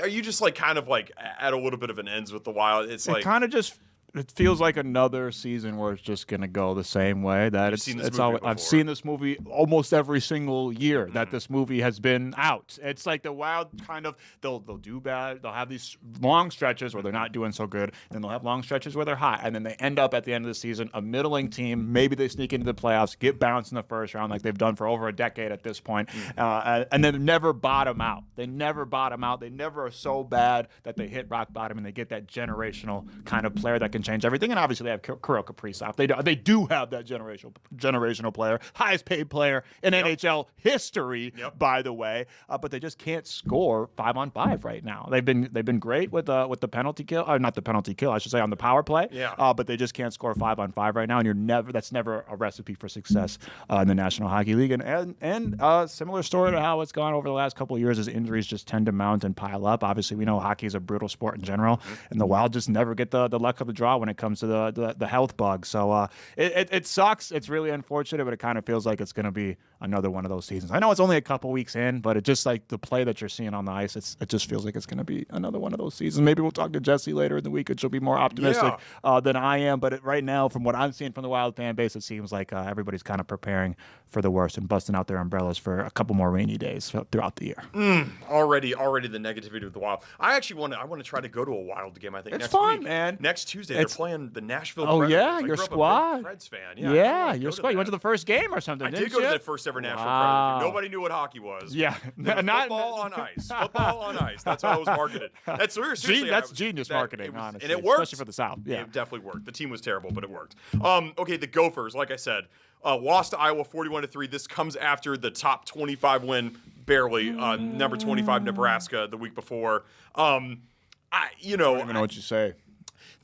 you just kind of at a little bit of an ends with the Wild? It's like kind of just. It feels like another season where it's just going to go the same way. I've seen this movie almost every single year that this movie has been out. It's like the Wild kind of they'll do bad. They'll have these long stretches where they're not doing so good, and then they'll have long stretches where they're hot, and then they end up at the end of the season a middling team. Maybe they sneak into the playoffs, get bounced in the first round like they've done for over a decade at this point, and then never bottom out. They never bottom out. They never are so bad that they hit rock bottom and they get that generational kind of player that can change everything. And obviously they have Kirill Kaprizov. They do have that generational player, highest paid player in NHL history, by the way. But they just can't score 5-on-5 right now. They've been great with the penalty kill, or not the penalty kill, I should say, on the power play. But they just can't score 5-on-5 right now. And that's never a recipe for success in the National Hockey League. And similar story to how it's gone over the last couple of years, as injuries just tend to mount and pile up. Obviously, we know hockey is a brutal sport in general, and the Wild just never get the luck of the draw when it comes to the health bug. So it sucks. It's really unfortunate, but it kind of feels like it's going to be another one of those seasons. I know it's only a couple weeks in, but it just like the play that you're seeing on the ice, it just feels like it's going to be another one of those seasons. Maybe we'll talk to Jesse later in the week, and she'll be more optimistic than I am. But right now, from what I'm seeing from the Wild fan base, it seems like everybody's kind of preparing for the worst and busting out their umbrellas for a couple more rainy days throughout the year. Already the negativity with the Wild. I actually want to try to go to a Wild game. I think it's next fun, week. Man. Next Tuesday they're playing the Nashville. Oh Predators. yeah, I your grew up squad. a big Preds fan. Your squad. You went to the first game or something? I did go to the first ever Nashville Predators. Nobody knew what hockey was. Yeah, football on ice. Football on ice. That's how it was marketed. That's genius marketing, honestly, and it worked, especially for the South. Yeah, it definitely worked. The team was terrible, but it worked. Okay, the Gophers, like I said, lost to Iowa 41-3. This comes after the top 25 win, barely, number 25 Nebraska the week before. I don't even know what you say.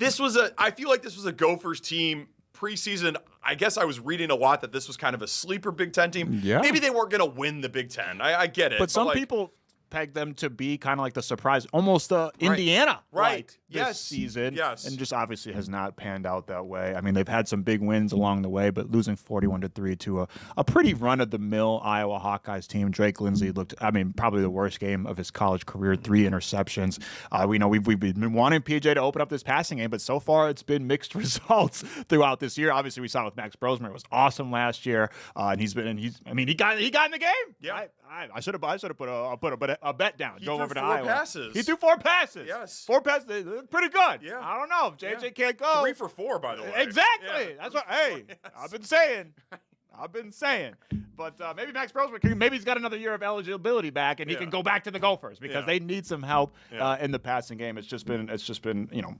I feel like this was a Gophers team preseason. I guess I was reading a lot that this was kind of a sleeper Big Ten team. Yeah. Maybe they weren't going to win the Big Ten. I get it. But some people pegged them to be kind of like the surprise, almost Indiana Right. this season. Yes. And just obviously has not panned out that way. I mean, they've had some big wins along the way, but losing 41-3 to a pretty run-of-the-mill Iowa Hawkeyes team. Drake Lindsey looked, I mean, probably the worst game of his college career, 3 interceptions. We know we've been wanting PJ to open up this passing game, but so far it's been mixed results throughout this year. Obviously, we saw with Max Brosmer, it was awesome last year, and he got in the game. Yeah. I should have put a bet down. He Go threw over to 4 Iowa. passes. He threw 4 passes. Yes. 4 passes. Pretty good. Yeah. I don't know if JJ can't go. 3 for 4, by the way. Exactly. Yeah. That's what. Hey, I've been saying. But maybe Max Brosmer, maybe he's got another year of eligibility back, and he can go back to the Gophers because they need some help in the passing game. It's just been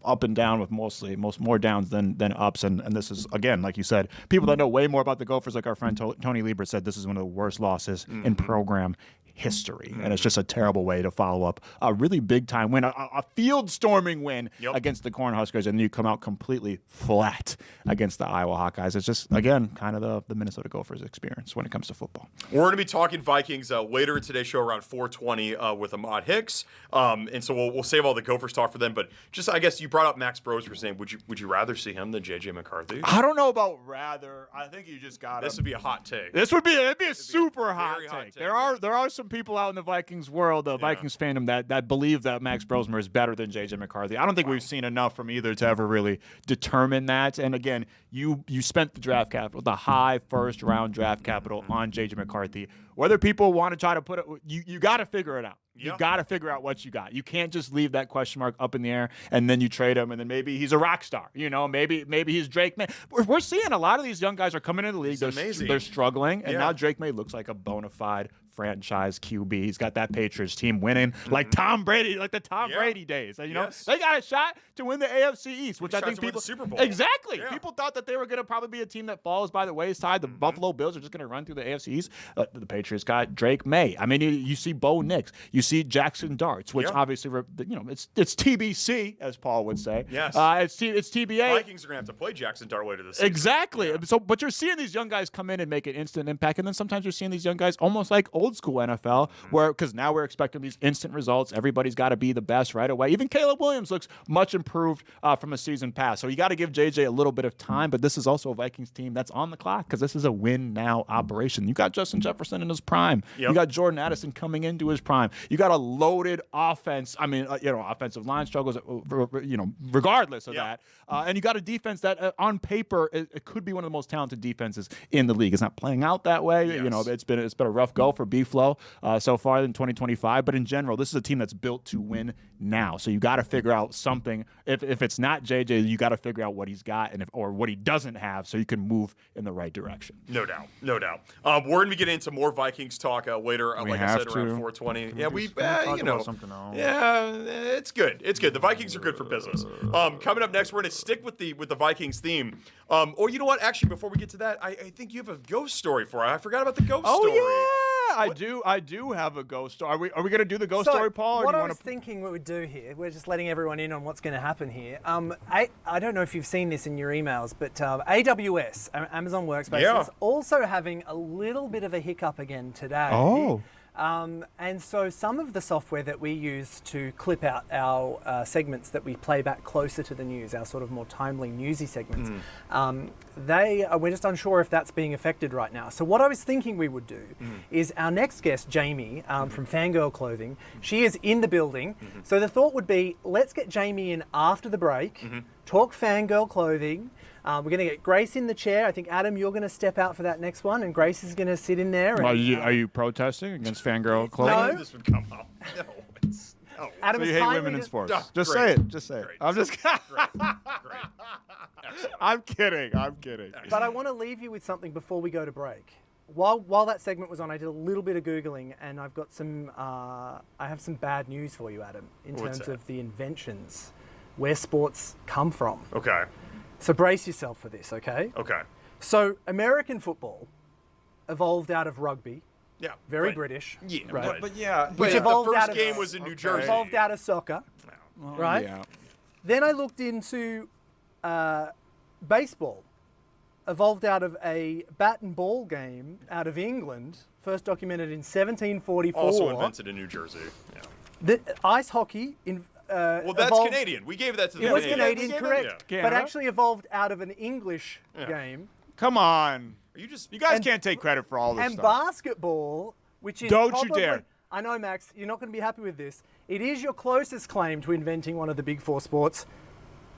up and down with more downs than ups. And this is, again, like you said, people that know way more about the Gophers, like our friend Tony Lieber said, this is one of the worst losses in program history, and it's just a terrible way to follow up a really big time win, a field storming win against the Cornhuskers, and then you come out completely flat against the Iowa Hawkeyes. It's just, again, kind of the Minnesota Gophers experience when it comes to football. We're going to be talking Vikings later in today's show around 4:20 with Ahmad Hicks, and so we'll save all the Gophers talk for them. But just, I guess you brought up Max Brosmer's name. Would you rather see him than J.J. McCarthy? I don't know about rather. I think you just got This would be a hot take. It'd be a super hot very hot take. take, There are some people out in the Vikings world, Vikings fandom, that believe that Max Brosmer is better than J.J. McCarthy. I don't think we've seen enough from either to ever really determine that. And again, you spent the draft capital, the high first-round draft capital on J.J. McCarthy. Whether people want to try to put it, you got to figure it out. You got to figure out what you got. You can't just leave that question mark up in the air and then you trade him and then maybe he's a rock star. Maybe he's Drake May. We're seeing a lot of these young guys are coming into the league. They're struggling, and now Drake May looks like a bona fide franchise QB. He's got that Patriots team winning like Tom Brady, like the Tom Brady days. They got a shot to win the AFC East, which I think people the Super Bowl. Exactly. Yeah. People thought that they were going to probably be a team that falls by the wayside. The Buffalo Bills are just going to run through the AFC East. The Patriots got Drake May. I mean, you see Bo Nix. You see Jackson Darts, which obviously, it's TBC, as Paul would say. Yes. It's TBA. Vikings are going to have to play Jackson Dart later this season. Exactly. Yeah. So, but you're seeing these young guys come in and make an instant impact, and then sometimes you're seeing these young guys almost like old school NFL, because now we're expecting these instant results. Everybody's got to be the best right away. Even Caleb Williams looks much improved from a season past. So you got to give JJ a little bit of time, but this is also a Vikings team that's on the clock because this is a win now operation. You got Justin Jefferson in his prime. Yep. You got Jordan Addison coming into his prime. You got a loaded offense. I mean, offensive line struggles, regardless of that. And you got a defense that on paper, it could be one of the most talented defenses in the league. It's not playing out that way. Yes. It's been a rough go for B-Flow so far in 2025. But in general, this is a team that's built to win now. So you got to figure out something. If it's not JJ, you got to figure out what he's got or what he doesn't have, so you can move in the right direction. No doubt. We're going to be getting into more Vikings talk later. Like I said, around 4:20. Yeah, something else. Yeah, it's good. The Vikings are good for business. Coming up next, we're going to stick with the Vikings theme. Or you know what? Actually, before we get to that, I think you have a ghost story for us. I forgot about the ghost story. I do have a ghost story. Are we going to do the ghost story, Paul? What I was thinking we would do here, we're just letting everyone in on what's going to happen here. I don't know if you've seen this in your emails, but AWS, Amazon Workspace, is also having a little bit of a hiccup again today. Oh. And so some of the software that we use to clip out our segments that we play back closer to the news, our sort of more timely newsy segments, we're just unsure if that's being affected right now. So what I was thinking we would do is our next guest, Jamie, from Fangirl Clothing, she is in the building. So the thought would be, let's get Jamie in after the break, talk Fangirl Clothing. We're going to get Grace in the chair. I think, Adam, you're going to step out for that next one, and Grace is going to sit in there. And, are you protesting against Fangirl Clothing? I knew this would come up. No, Adam, so you hate women in sports. Just great. say it. Just say it. Great. I'm just Great. Excellent. I'm kidding. But I want to leave you with something before we go to break. While that segment was on, I did a little bit of Googling, and I've got I have some bad news for you, Adam, in terms of the inventions, where sports come from. Okay. So brace yourself for this, okay? Okay. So American football evolved out of rugby. Yeah. Very British. Yeah. Right? But yeah. Which the evolved first out of, game was in New Jersey. Evolved out of soccer. Right? Yeah. Then I looked into baseball. evolved out of a bat and ball game out of England, first documented in 1744. Also invented in New Jersey. Yeah. The ice hockey Well, that's evolved, Canadian. We gave that to the It was Canadians. Canadian, correct, Yeah. but actually evolved out of an English game. Come on. Are you just You guys And- can't take credit for all this And stuff. basketball, which is Don't you probably- dare. I know, Max, you're not going to be happy with this. It is your closest claim to inventing one of the big four sports,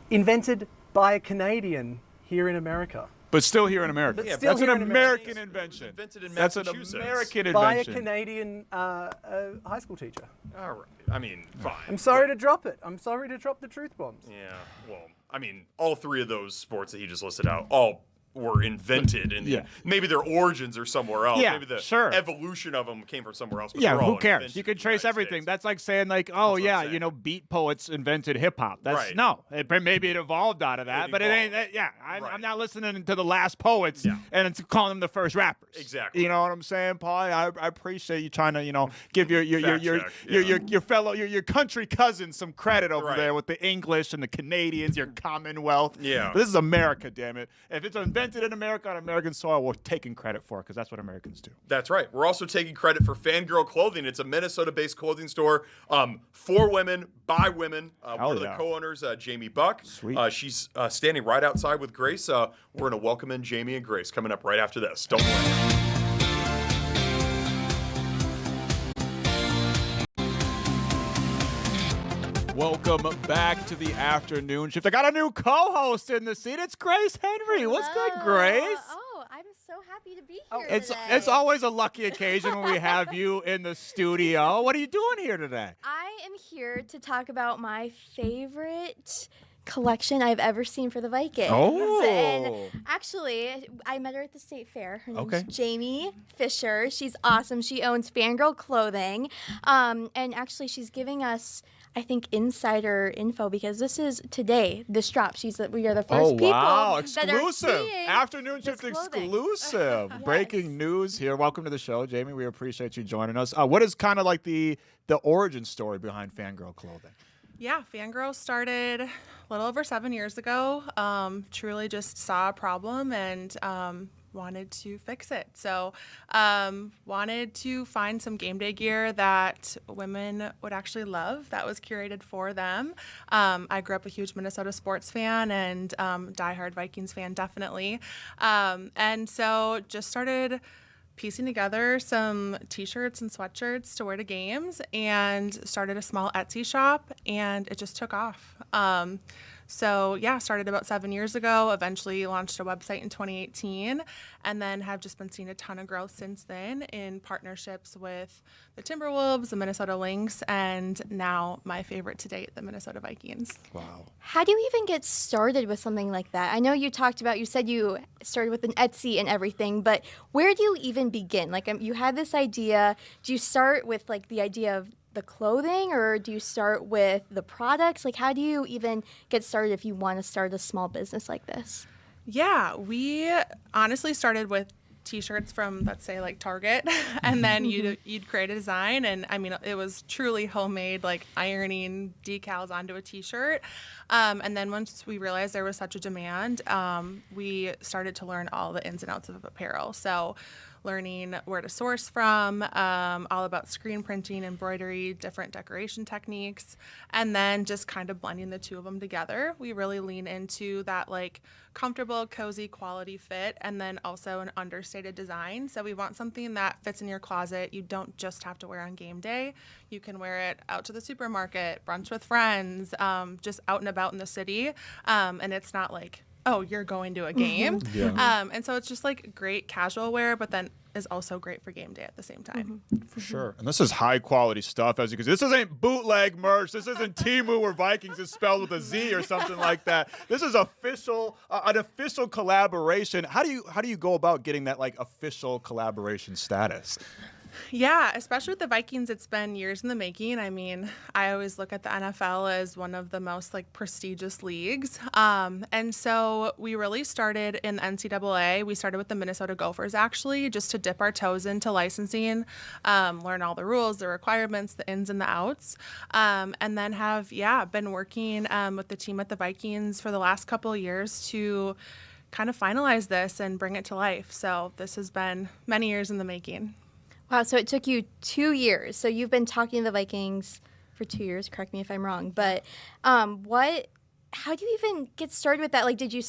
invented by a Canadian here in America. But still here in America. But still That's an here in America. American invention. Invented in That's an Massachusetts. American By a invention. Canadian high school teacher. All right. I mean, fine. I'm sorry to drop it. I'm sorry to drop the truth bombs. Yeah. Well, I mean, all three of those sports that he just listed out, all were invented, and Yeah. maybe their origins are somewhere else. Yeah, Maybe the sure. evolution of them came from somewhere else. But Yeah, they're all who cares? invented You in can the trace United everything. States. That's like saying, like, oh what I'm yeah, saying. beat poets invented hip hop. That's Right. no, maybe it evolved out of that, but it ain't. evolved. Yeah, Right. I'm not listening to the last poets Yeah. and it's calling them the first rappers. Exactly. You know what I'm saying, Paul? I appreciate you trying to give your Fact check, yeah. your fellow your country cousins some credit over Right. there with the English and the Canadians, your Commonwealth. Yeah. But this is America, damn it. If it's invented in America on American soil, we're taking credit for it because that's what Americans do. That's right. We're also taking credit for Fangirl Clothing. It's a Minnesota-based clothing store for women, by women. One of the yeah. co-owners, Jamie Buck. Sweet. She's standing right outside with Grace. We're going to welcome in Jamie and Grace coming up right after this. Don't worry. Welcome back to the afternoon shift. I got a new co-host in the seat. It's Grace Henry. What's good, Grace? Oh, I'm so happy to be here It's today. it's always a lucky occasion when we have you in the studio. What are you doing here today? I am here to talk about my favorite collection I've ever seen for the Vikings. Oh. And actually, I met her at the state fair. Her name's Okay. Jamie Fisher. She's awesome. She owns Fangirl Clothing. And actually, she's giving us, I think, insider info because this is today, this drop. We are the first people that are Exclusive. seeing Afternoon this shift clothing. exclusive. Yes. Breaking news here. Welcome to the show, Jamie. We appreciate you joining us. What is kind of like the origin story behind Fangirl Clothing? Yeah, Fangirl started a little over 7 years ago. Truly just saw a problem and wanted to fix it. So wanted to find some game day gear that women would actually love that was curated for them. I grew up a huge Minnesota sports fan and diehard Vikings fan, definitely. And so just started piecing together some t-shirts and sweatshirts to wear to games and started a small Etsy shop, and it just took off. So yeah, started about 7 years ago, eventually launched a website in 2018, and then have just been seeing a ton of growth since then in partnerships with the Timberwolves, the Minnesota Lynx, and now my favorite to date, the Minnesota Vikings. Wow. How do you even get started with something like that? I know you said you started with an Etsy and everything, but where do you even begin? Like, you had this idea. Do you start with like the idea of the clothing, or do you start with the products? Like, how do you even get started if you want to start a small business like this? Yeah, we honestly started with t-shirts from, let's say, like Target, and then you'd create a design, and I mean, it was truly homemade, like ironing decals onto a t-shirt. And then once we realized there was such a demand, we started to learn all the ins and outs of apparel. So learning where to source from, all about screen printing, embroidery, different decoration techniques, and then just kind of blending the two of them together. We really lean into that like comfortable, cozy, quality fit, and then also an understated design. So we want something that fits in your closet. You don't just have to wear on game day. You can wear it out to the supermarket, brunch with friends, just out and about in the city. And it's not like, oh, you're going to a game. And so it's just like great casual wear, but then is also great for game day at the same time. For sure. And this is high quality stuff, as you can see. This isn't bootleg merch. This isn't Temu where Vikings is spelled with a Z or something like that. This is official, an official collaboration. How do you go about getting that like official collaboration status? Yeah, especially with the Vikings, it's been years in the making. I mean, I always look at the NFL as one of the most like prestigious leagues. And so we really started in the NCAA. We started with the Minnesota Gophers, actually, just to dip our toes into licensing, learn all the rules, the requirements, the ins and the outs. And then have, been working with the team at the Vikings for the last couple of years to kind of finalize this and bring it to life. So this has been many years in the making. Wow, so it took you 2 years. So you've been talking to the Vikings for 2 years. Correct me if I'm wrong. But how do you even get started with that? Like, did you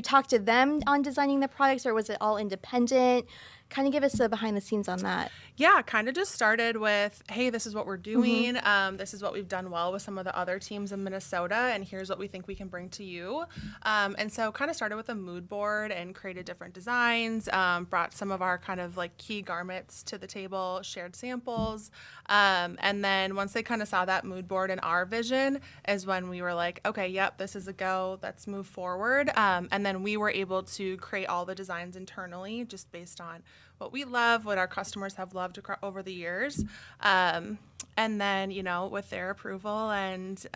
talk to them on designing the products, or was it all independent? Kind of give us the behind the scenes on that. Yeah, kind of just started with, hey, this is what we're doing. This is what we've done well with some of the other teams in Minnesota, and here's what we think we can bring to you. And so kind of started with a mood board and created different designs, brought some of our kind of like key garments to the table, shared samples. And then once they kind of saw that mood board and our vision is when we were like, okay, yep, this is a go, let's move forward. And then we were able to create all the designs internally just based on what we love, what our customers have loved over the years. And then, with their approval and,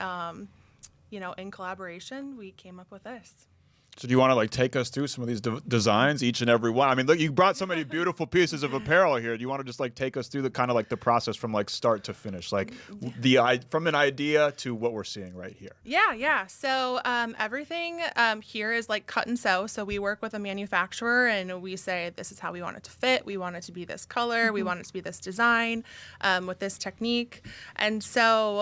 in collaboration, we came up with this. So do you want to take us through some of these designs, each and every one? I mean, look, you brought so many beautiful pieces of apparel here. Do you want to just take us through the kind of the process from start to finish, from an idea to what we're seeing right here? Yeah. So everything here is cut and sew. So we work with a manufacturer and we say, this is how we want it to fit. We want it to be this color. We want it to be this design with this technique. And so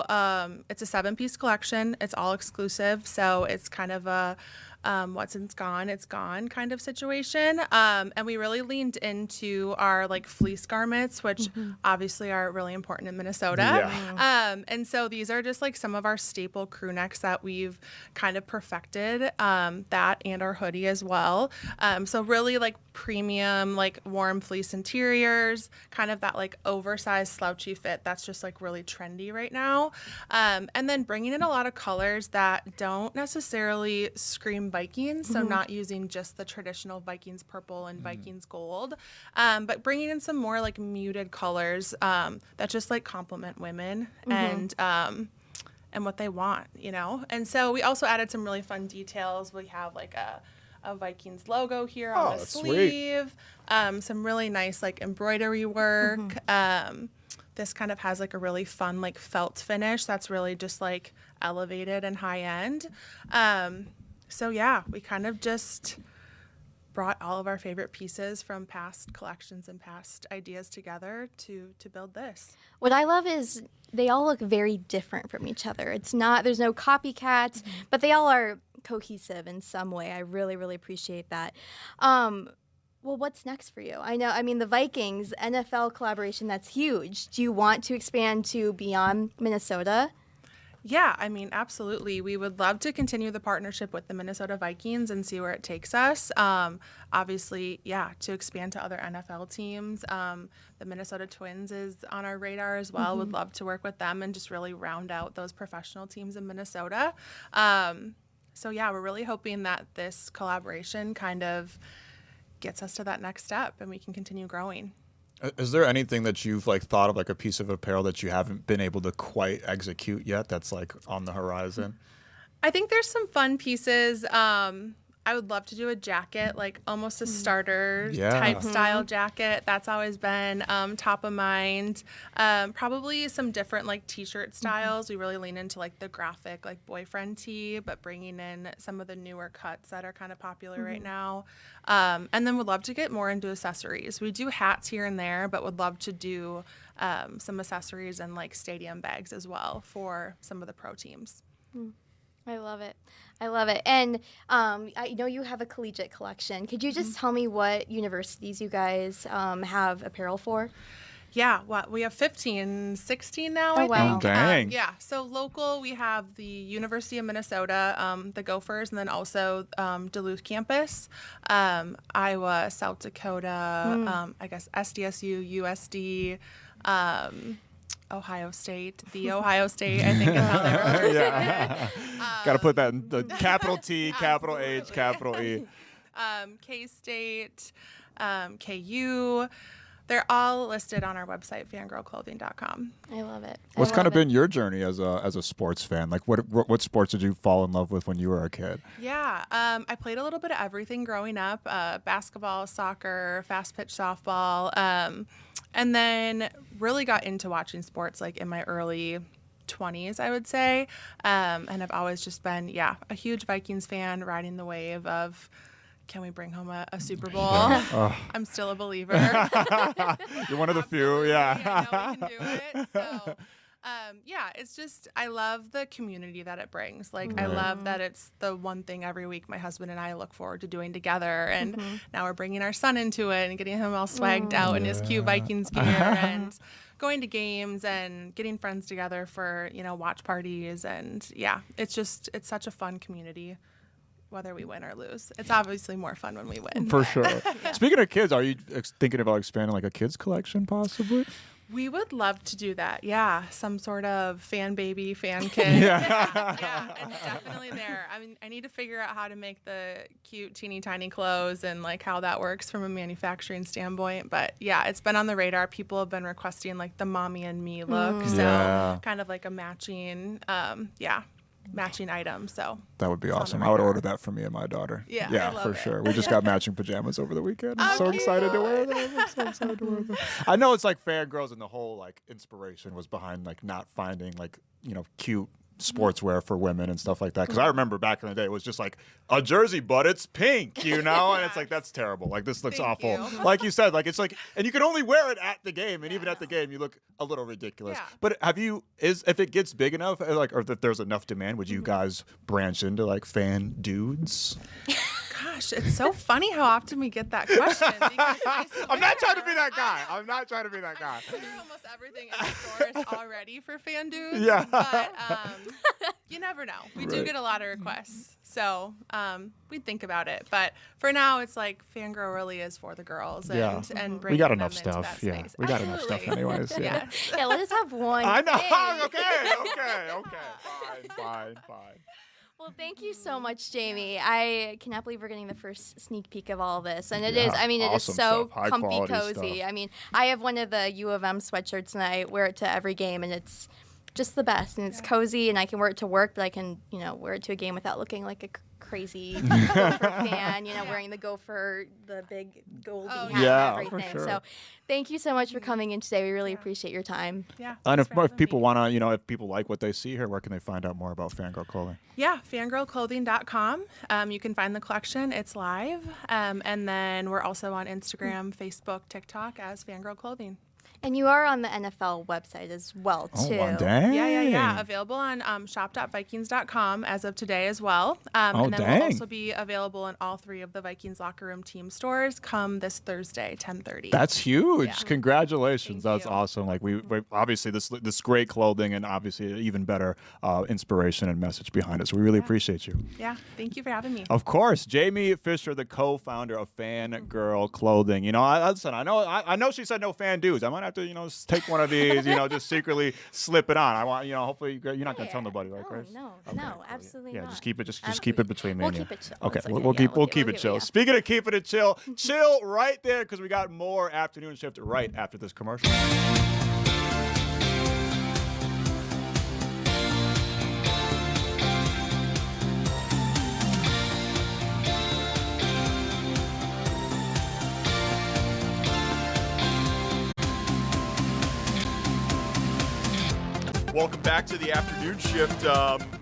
it's a 7-piece collection. It's all exclusive. So it's kind of a once it's gone kind of situation. And we really leaned into our fleece garments, which obviously are really important in Minnesota. Yeah. And so these are just some of our staple crew necks that we've kind of perfected, that and our hoodie as well. So really premium, warm fleece interiors, kind of that oversized slouchy fit that's just really trendy right now. And then bringing in a lot of colors that don't necessarily scream Vikings, so not using just the traditional Vikings purple and Vikings gold, but bringing in some more muted colors that just complement women and what they want, And so we also added some really fun details. We have a Vikings logo here on the sleeve, some really nice embroidery work. This kind of has a really fun felt finish that's really just elevated and high end. So yeah, we kind of just brought all of our favorite pieces from past collections and past ideas together to build this. What I love is they all look very different from each other. There's no copycats, but they all are cohesive in some way. I really, really appreciate that. Well, what's next for you? The Vikings NFL collaboration, that's huge. Do you want to expand to beyond Minnesota? Yeah, absolutely. We would love to continue the partnership with the Minnesota Vikings and see where it takes us. Obviously, to expand to other NFL teams. The Minnesota Twins is on our radar as well. Would love to work with them and just really round out those professional teams in Minnesota. So yeah, we're really hoping that this collaboration kind of gets us to that next step and we can continue growing. Is there anything that you've thought of a piece of apparel that you haven't been able to quite execute yet that's on the horizon? I think there's some fun pieces. I would love to do a jacket, almost a starter type style jacket. That's always been top of mind. Probably some different t-shirt styles. We really lean into the graphic boyfriend tee, but bringing in some of the newer cuts that are kind of popular right now. And then would love to get more into accessories. We do hats here and there, but would love to do some accessories and stadium bags as well for some of the pro teams. I love it. And I know you have a collegiate collection. Could you just tell me what universities you guys have apparel for? Yeah, we have 15, 16 now, I wow. think. Dang. So local, we have the University of Minnesota, the Gophers, and then also Duluth campus, Iowa, South Dakota, I guess SDSU, USD, Ohio State, the Ohio State, I think is how they refer to it. Got to put that in the capital T, capital H, capital E. K-State, KU. They're all listed on our website, fangirlclothing.com. I love it. What's kind of been your journey as a sports fan? What sports did you fall in love with when you were a kid? Yeah, I played a little bit of everything growing up, basketball, soccer, fast pitch softball, and then really got into watching sports in my early 20s, I would say, and I've always just been, a huge Vikings fan, riding the wave of can we bring home a Super Bowl? I'm still a believer. You're one of the few, yeah. I know we can do it. So, yeah, it's just, I love the community that it brings. Like, I love that it's the one thing every week my husband and I look forward to doing together. And now we're bringing our son into it and getting him all swagged out in his cute Vikings gear and going to games and getting friends together for, watch parties. And yeah, it's such a fun community, whether we win or lose. It's obviously more fun when we win. For sure. Speaking of kids, are you thinking about expanding like a kids collection possibly? We would love to do that. Yeah. Some sort of fan baby, fan kid. Yeah. It's definitely there. I mean, I need to figure out how to make the cute, teeny tiny clothes and like how that works from a manufacturing standpoint. But yeah, it's been on the radar. People have been requesting like the mommy and me look. So kind of like a matching, matching item. So that would be awesome. I would order that for me and my daughter. Yeah, for sure. We just got matching pajamas over the weekend. I'm so excited to wear them. I know it's like fangirls and the whole like inspiration was behind like not finding like cute sportswear for women and stuff like that. Because I remember back in the day, it was just like a jersey, but it's pink, and it's like that's terrible. Like this looks awful. You. Like you said, like it's like, and you can only wear it at the game, and even at the game, you look a little ridiculous. Yeah. But if it gets big enough, like, or if there's enough demand, would you guys branch into like fan dudes? Gosh, it's so funny how often we get that question. Because I'm not trying to be that guy. I swear almost everything in the store is already for fan dudes. Yeah. But you never know. We do get a lot of requests. So we think about it. But for now, it's like Fangirl really is for the girls. And we got bringing enough them into stuff. that Yeah. space. We got enough stuff anyways. Yeah. Yeah, let us have one. I know. thing. Okay. Fine. Well, thank you so much, Jamie. I cannot believe we're getting the first sneak peek of all this. And it is awesome so stuff. High comfy, quality cozy. stuff. I mean, I have one of the U of M sweatshirts and I wear it to every game and it's just the best. And it's cozy and I can wear it to work, but I can, wear it to a game without looking like a crazy Gopher fan, wearing the big gold hat and everything. For sure. So thank you so much for coming in today. We really appreciate your time. Yeah. And if people want to, if people like what they see here, where can they find out more about Fangirl Clothing? Yeah, fangirlclothing.com. You can find the collection. It's live. And then we're also on Instagram, Facebook, TikTok as Fangirl Clothing. And you are on the NFL website as well, too. Oh, dang. Yeah. Available on shop.vikings.com as of today as well. And then we'll also be available in all 3 of the Vikings locker room team stores come this Thursday, 10:30. That's huge. Yeah. Congratulations. Thank That's you. awesome. Like we obviously this great clothing and obviously even better inspiration and message behind it. So we really appreciate you. Yeah. Thank you for having me. Of course, Jamie Fisher, the co-founder of Fangirl Clothing. Listen, I know she said no fan dudes. I might have to, take one of these, just secretly slip it on. I want, hopefully you're not going to tell nobody, right, Chris? No, absolutely Yeah, not. just keep it between me and you. We'll keep it chill. Okay, It's we'll keep it chill. yeah. Speaking of keeping it chill, chill right there because we got more afternoon shift right after this commercial. Welcome back to the afternoon shift.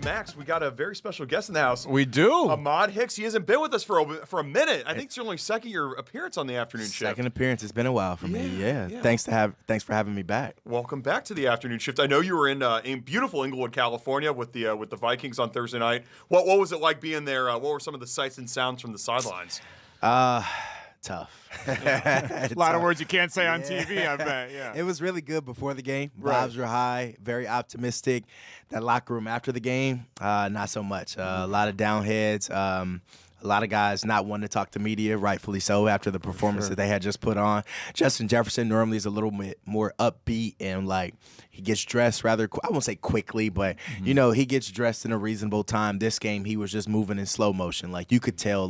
Max, we got a very special guest in the house. We do. Ahmad Hicks. He hasn't been with us for a minute. I think it's your only second year appearance on the afternoon shift. Second appearance. It's been a while for me. Yeah. Thanks for having me back. Welcome back to the afternoon shift. I know you were in beautiful Inglewood, California, with the Vikings on Thursday night. What was it like being there? What were some of the sights and sounds from the sidelines? Tough. A lot of words you can't say on TV, I bet. Yeah. It was really good before the game. Right. Vibes were high, very optimistic. That locker room after the game, not so much. A lot of downheads. A lot of guys not wanting to talk to media, rightfully so, after the performance that they had just put on. Justin Jefferson normally is a little bit more upbeat and he gets dressed rather, I won't say quickly, but he gets dressed in a reasonable time. This game, he was just moving in slow motion. You could tell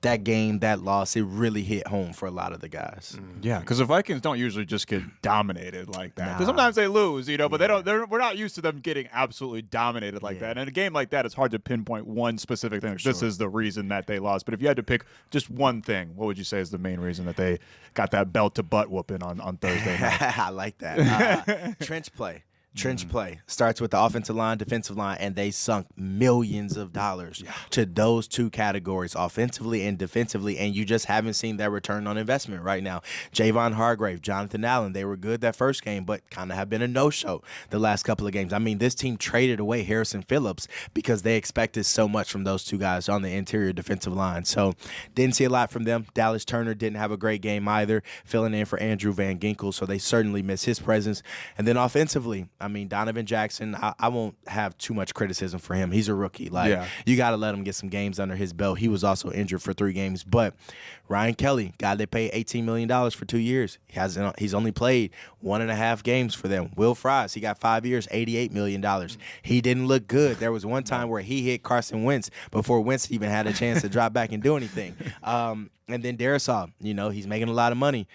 that game, that loss, it really hit home for a lot of the guys. Yeah, because the Vikings don't usually just get dominated like that. Nah. Sometimes they lose, but they don't. We're not used to them getting absolutely dominated like that. And in a game like that, it's hard to pinpoint one specific thing. This is the reason that they lost. But if you had to pick just one thing, what would you say is the main reason that they got that belt to butt whooping on Thursday night? I like that. Trench play. Trench play starts with the offensive line, defensive line, and they sunk millions of dollars to those two categories, offensively and defensively, and you just haven't seen that return on investment right now. Javon Hargrave, Jonathan Allen, they were good that first game, but kind of have been a no-show the last couple of games. I mean, this team traded away Harrison Phillips because they expected so much from those two guys on the interior defensive line. So didn't see a lot from them. Dallas Turner didn't have a great game either, filling in for Andrew Van Ginkel, so they certainly miss his presence. And then offensively, I mean, Donovan Jackson, I won't have too much criticism for him. He's a rookie. You got to let him get some games under his belt. He was also injured for 3 games. But Ryan Kelly, guy they paid $18 million for 2 years. He's only played 1.5 games for them. Will Fries, he got 5 years, $88 million. He didn't look good. There was one time where he hit Carson Wentz before Wentz even had a chance to drop back and do anything. And then Darisaw, he's making a lot of money.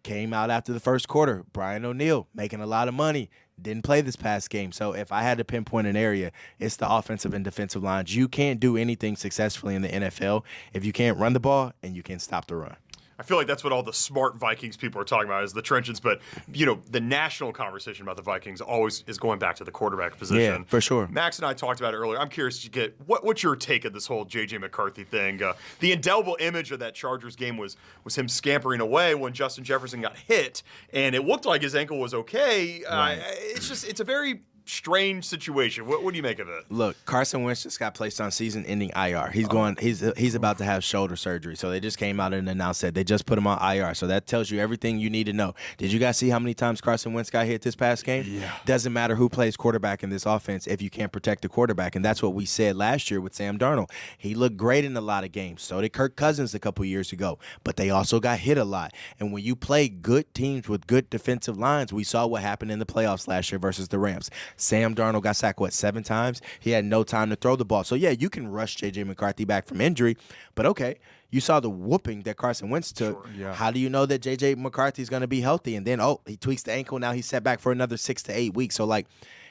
Came out after the first quarter. Brian O'Neill making a lot of money. Didn't play this past game. So if I had to pinpoint an area, it's the offensive and defensive lines. You can't do anything successfully in the NFL if you can't run the ball and you can't stop the run. I feel like that's what all the smart Vikings people are talking about is the trenches. But, the national conversation about the Vikings always is going back to the quarterback position. Yeah, for sure. Max and I talked about it earlier. I'm curious to get what's your take of this whole J.J. McCarthy thing? The indelible image of that Chargers game was him scampering away when Justin Jefferson got hit, and it looked like his ankle was okay. Right. It's a very strange situation. What do you make of it? Look, Carson Wentz just got placed on season-ending IR. He's about to have shoulder surgery. So they just came out and announced that they just put him on IR. So that tells you everything you need to know. Did you guys see how many times Carson Wentz got hit this past game? Yeah. Doesn't matter who plays quarterback in this offense if you can't protect the quarterback. And that's what we said last year with Sam Darnold. He looked great in a lot of games. So did Kirk Cousins a couple years ago. But they also got hit a lot. And when you play good teams with good defensive lines, we saw what happened in the playoffs last year versus the Rams. Sam Darnold got sacked, 7 times? He had no time to throw the ball. So, yeah, you can rush J.J. McCarthy back from injury, but okay, you saw the whooping that Carson Wentz took. Sure, yeah. How do you know that J.J. McCarthy's going to be healthy? And then, he tweaks the ankle. Now he's set back for another 6 to 8 weeks. So,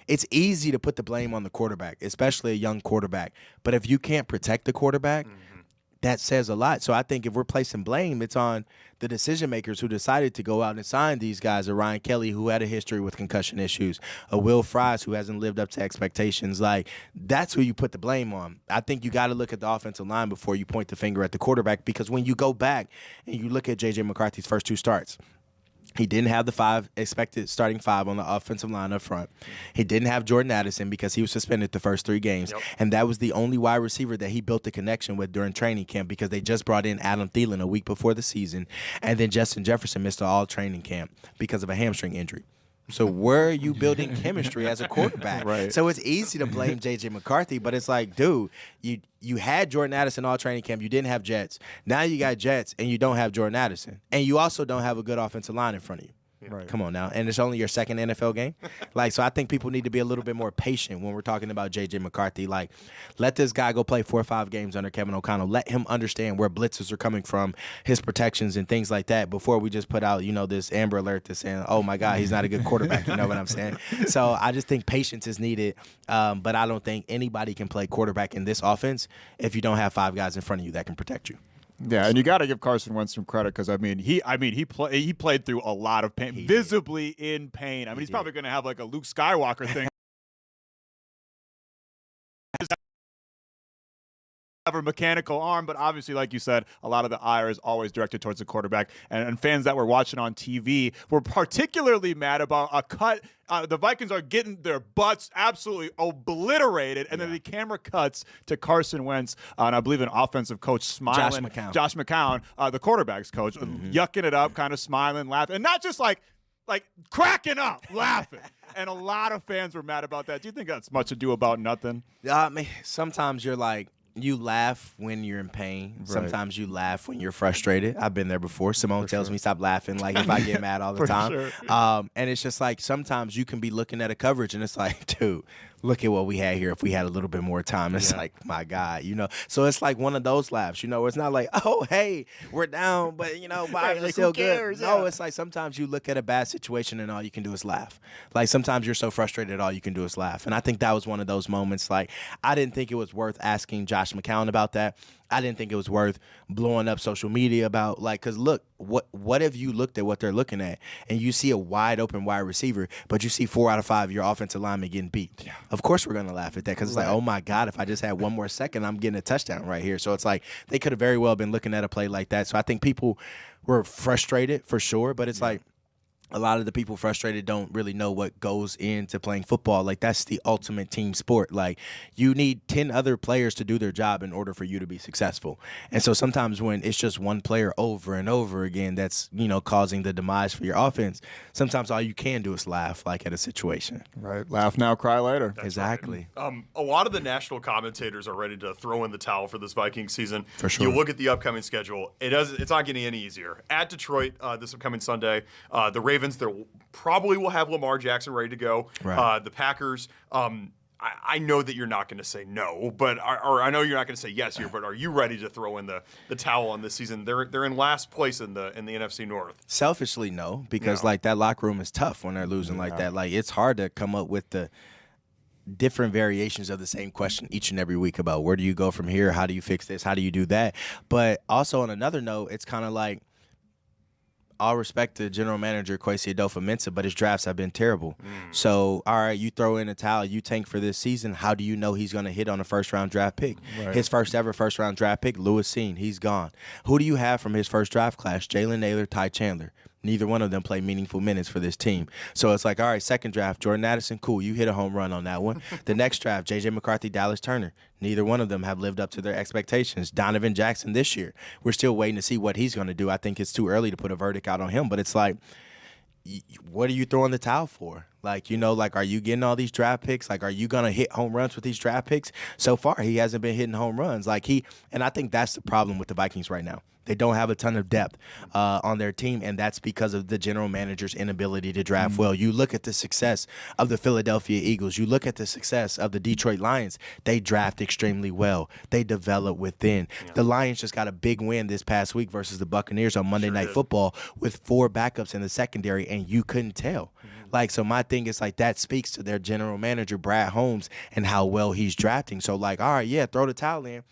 it's easy to put the blame on the quarterback, especially a young quarterback. But if you can't protect the quarterback, that says a lot. So I think if we're placing blame, it's on the decision makers who decided to go out and sign these guys. A Ryan Kelly who had a history with concussion issues, a Will Fries who hasn't lived up to expectations. That's who you put the blame on. I think you got to look at the offensive line before you point the finger at the quarterback, because when you go back and you look at J.J. McCarthy's first 2 starts, he didn't have the expected starting 5 on the offensive line up front. He didn't have Jordan Addison because he was suspended the first 3 games. Yep. And that was the only wide receiver that he built a connection with during training camp, because they just brought in Adam Thielen a week before the season. And then Justin Jefferson missed all training camp because of a hamstring injury. So where are you building chemistry as a quarterback? Right. So it's easy to blame J.J. McCarthy, but it's like, dude, you had Jordan Addison all training camp. You didn't have Jets. Now you got Jets, and you don't have Jordan Addison. And you also don't have a good offensive line in front of you. Right. Come on now. And it's only your second NFL game. So I think people need to be a little bit more patient when we're talking about J.J. McCarthy. Let this guy go play 4 or 5 games under Kevin O'Connell. Let him understand where blitzes are coming from, his protections and things like that, before we just put out, this Amber Alert that's saying, oh, my God, he's not a good quarterback. You know what I'm saying? So I just think patience is needed. But I don't think anybody can play quarterback in this offense if you don't have 5 guys in front of you that can protect you. Yeah, and you got to give Carson Wentz some credit, because he played through a lot of pain, visibly in pain. He's probably going to have a Luke Skywalker thing. Have a mechanical arm, but obviously, like you said, a lot of the ire is always directed towards the quarterback. And fans that were watching on TV were particularly mad about a cut. The Vikings are getting their butts absolutely obliterated, and then the camera cuts to Carson Wentz, and I believe an offensive coach smiling. Josh McCown, the quarterback's coach, yucking it up, kind of smiling, laughing, and not just like cracking up, laughing. And a lot of fans were mad about that. Do you think that's much ado about nothing? Sometimes you're you laugh when you're in pain. Right. Sometimes you laugh when you're frustrated. I've been there before. Simone tells me stop laughing if I get mad all the time. Sure. And it's just sometimes you can be looking at a coverage and it's dude, look at what we had here if we had a little bit more time. It's my God, So it's one of those laughs, where it's not oh, hey, we're down, but, vibes are still good. No, it's sometimes you look at a bad situation and all you can do is laugh. Sometimes you're so frustrated, all you can do is laugh. And I think that was one of those moments. I didn't think it was worth asking Josh McCown about that. I didn't think it was worth blowing up social media about, like, because look, what if you looked at what they're looking at and you see a wide open wide receiver, but you see 4 out of 5 of your offensive linemen getting beat? Yeah. Of course we're going to laugh at that because it's like, oh my God, if I just had one more second, I'm getting a touchdown right here. So it's like they could have very well been looking at a play like that. So I think people were frustrated for sure, but it's like, a lot of the people frustrated don't really know what goes into playing football. Like, that's the ultimate team sport. Like, you need 10 other players to do their job in order for you to be successful. And so sometimes when it's just one player over and over again that's, causing the demise for your offense, sometimes all you can do is laugh, like, at a situation. Right. Laugh now, cry later. That's exactly. Right. A lot of the national commentators are ready to throw in the towel for this Vikings season. For sure. You look at the upcoming schedule. It's not getting any easier. At Detroit this upcoming Sunday, the Ravens, they probably will have Lamar Jackson ready to go. Right. The Packers, I know that you're not going to say no, but or I know you're not going to say yes here, but are you ready to throw in the towel on this season? They're in last place in the NFC North. Selfishly, no, because like that locker room is tough when they're losing like that. Like, it's hard to come up with the different variations of the same question each and every week about where do you go from here? How do you fix this? How do you do that? But also on another note, it's kind of like, all respect to general manager Kwesi Adolfo-Mensah, but his drafts have been terrible. So, all right, you throw in a towel, you tank for this season. How do you know he's going to hit on a first-round draft pick? Right. His first ever first-round draft pick, Lewis Seen, he's gone. Who do you have from his first draft class? Jalen Naylor, Ty Chandler. Neither one of them play meaningful minutes for this team. So it's like, all right, second draft, Jordan Addison, cool. You hit a home run on that one. The next draft, J.J. McCarthy, Dallas Turner. Neither one of them have lived up to their expectations. Donovan Jackson this year. We're still waiting to see what he's going to do. I think it's too early to put a verdict out on him, but it's like, what are you throwing the towel for? Like, are you getting all these draft picks? Like, are you going to hit home runs with these draft picks? So far, he hasn't been hitting home runs. And I think that's the problem with the Vikings right now. They don't have a ton of depth on their team, and that's because of the general manager's inability to draft well. You look at the success of the Philadelphia Eagles. You look at the success of the Detroit Lions. They draft extremely well. They develop within. Yeah. The Lions just got a big win this past week versus the Buccaneers on Monday Night Football with 4 backups in the secondary, and you couldn't tell. So my thing is, that speaks to their general manager, Brad Holmes, and how well he's drafting. So, all right, yeah, throw the towel in.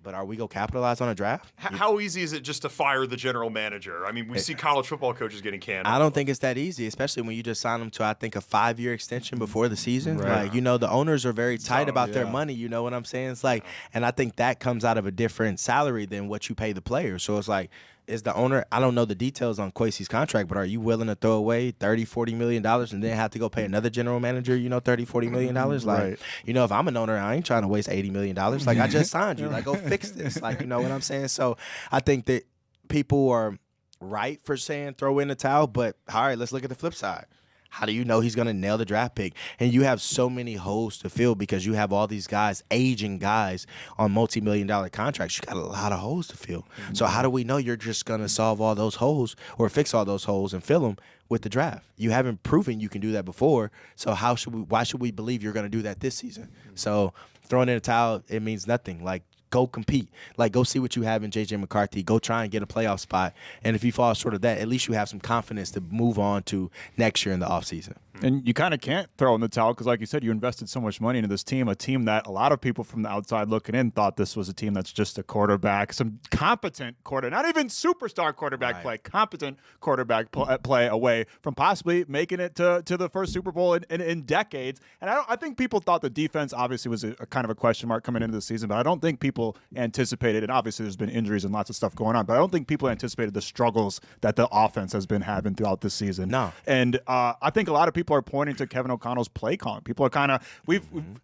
But are we going to capitalize on a draft? How easy is it just to fire the general manager? I mean, we see college football coaches getting canned. I don't think it's that easy, especially when you just sign them to, I think, a 5-year extension before the season. Right. The owners are very tight about their money. You know what I'm saying? It's like, and I think that comes out of a different salary than what you pay the players. So it's like, is the owner, I don't know the details on Kwesi's contract, but are you willing to throw away $30-40 million and then have to go pay another general manager, $30-40 million? Like, if I'm an owner, I ain't trying to waste $80 million. Like, I just signed you. Like, go fix this. Like, you know what I'm saying? So I think that people are right for saying throw in the towel, but all right, let's look at the flip side. How do you know he's going to nail the draft pick? And you have so many holes to fill because you have all these guys, aging guys on multi-million-dollar contracts. You got a lot of holes to fill. So how do we know you're just going to solve all those holes or fix all those holes and fill them with the draft? You haven't proven you can do that before. So why should we believe you're going to do that this season? So throwing in a towel, it means nothing. Like, go compete. Like, go see what you have in J.J. McCarthy. Go try and get a playoff spot. And if you fall short of that, at least you have some confidence to move on to next year in the offseason. And you kind of can't throw in the towel because, like you said, you invested so much money into this team, a team that a lot of people from the outside looking in thought this was a team that's just a quarterback, some competent quarterback, not even superstar quarterback play, competent quarterback play away from possibly making it to the first Super Bowl in decades. And I think people thought the defense obviously was a kind of a question mark coming into the season, but I don't think people anticipated, and obviously there's been injuries and lots of stuff going on, but I don't think people anticipated the struggles that the offense has been having throughout this season. No. And I think a lot of people are pointing to Kevin O'Connell's play calling. People are kind of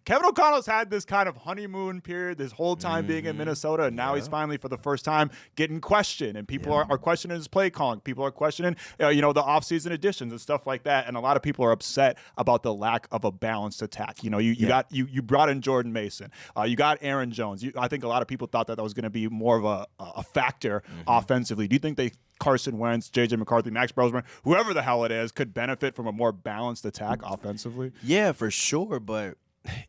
Kevin O'Connell's had this kind of honeymoon period this whole time being in Minnesota, and now he's finally for the first time getting questioned, and people are questioning his play calling. People are questioning the offseason additions and stuff like that, and a lot of people are upset about the lack of a balanced attack. You brought in Jordan Mason, you got Aaron Jones. I think a lot of people thought that was going to be more of a factor offensively. Do you think Carson Wentz, J.J. McCarthy, Max Brosman, whoever the hell it is, could benefit from a more balanced attack offensively? Yeah, for sure. But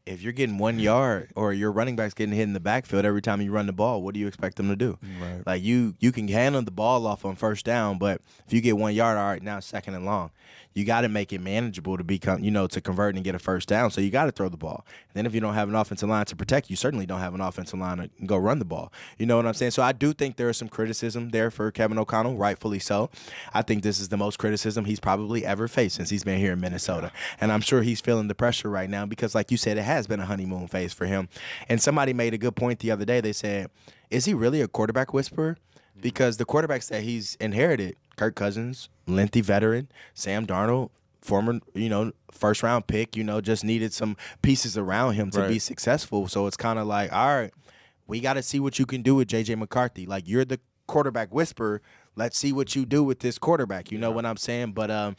if you're getting 1 yard or your running back's getting hit in the backfield every time you run the ball, what do you expect them to do? Right. Like you can handle the ball off on first down, but if you get 1 yard, all right, now it's 2nd and long. You got to make it manageable to become, to convert and get a first down. So you got to throw the ball. And then if you don't have an offensive line to protect, you certainly don't have an offensive line to go run the ball. You know what I'm saying? So I do think there is some criticism there for Kevin O'Connell, rightfully so. I think this is the most criticism he's probably ever faced since he's been here in Minnesota. And I'm sure he's feeling the pressure right now because, like you said, it has been a honeymoon phase for him. And somebody made a good point the other day. They said, is he really a quarterback whisperer? Because the quarterbacks that he's inherited, Kirk Cousins, lengthy veteran, Sam Darnold, former, first-round pick, just needed some pieces around him to be successful. So it's kind of like, all right, we got to see what you can do with J.J. McCarthy. Like, you're the quarterback whisperer. Let's see what you do with this quarterback. You know what I'm saying? But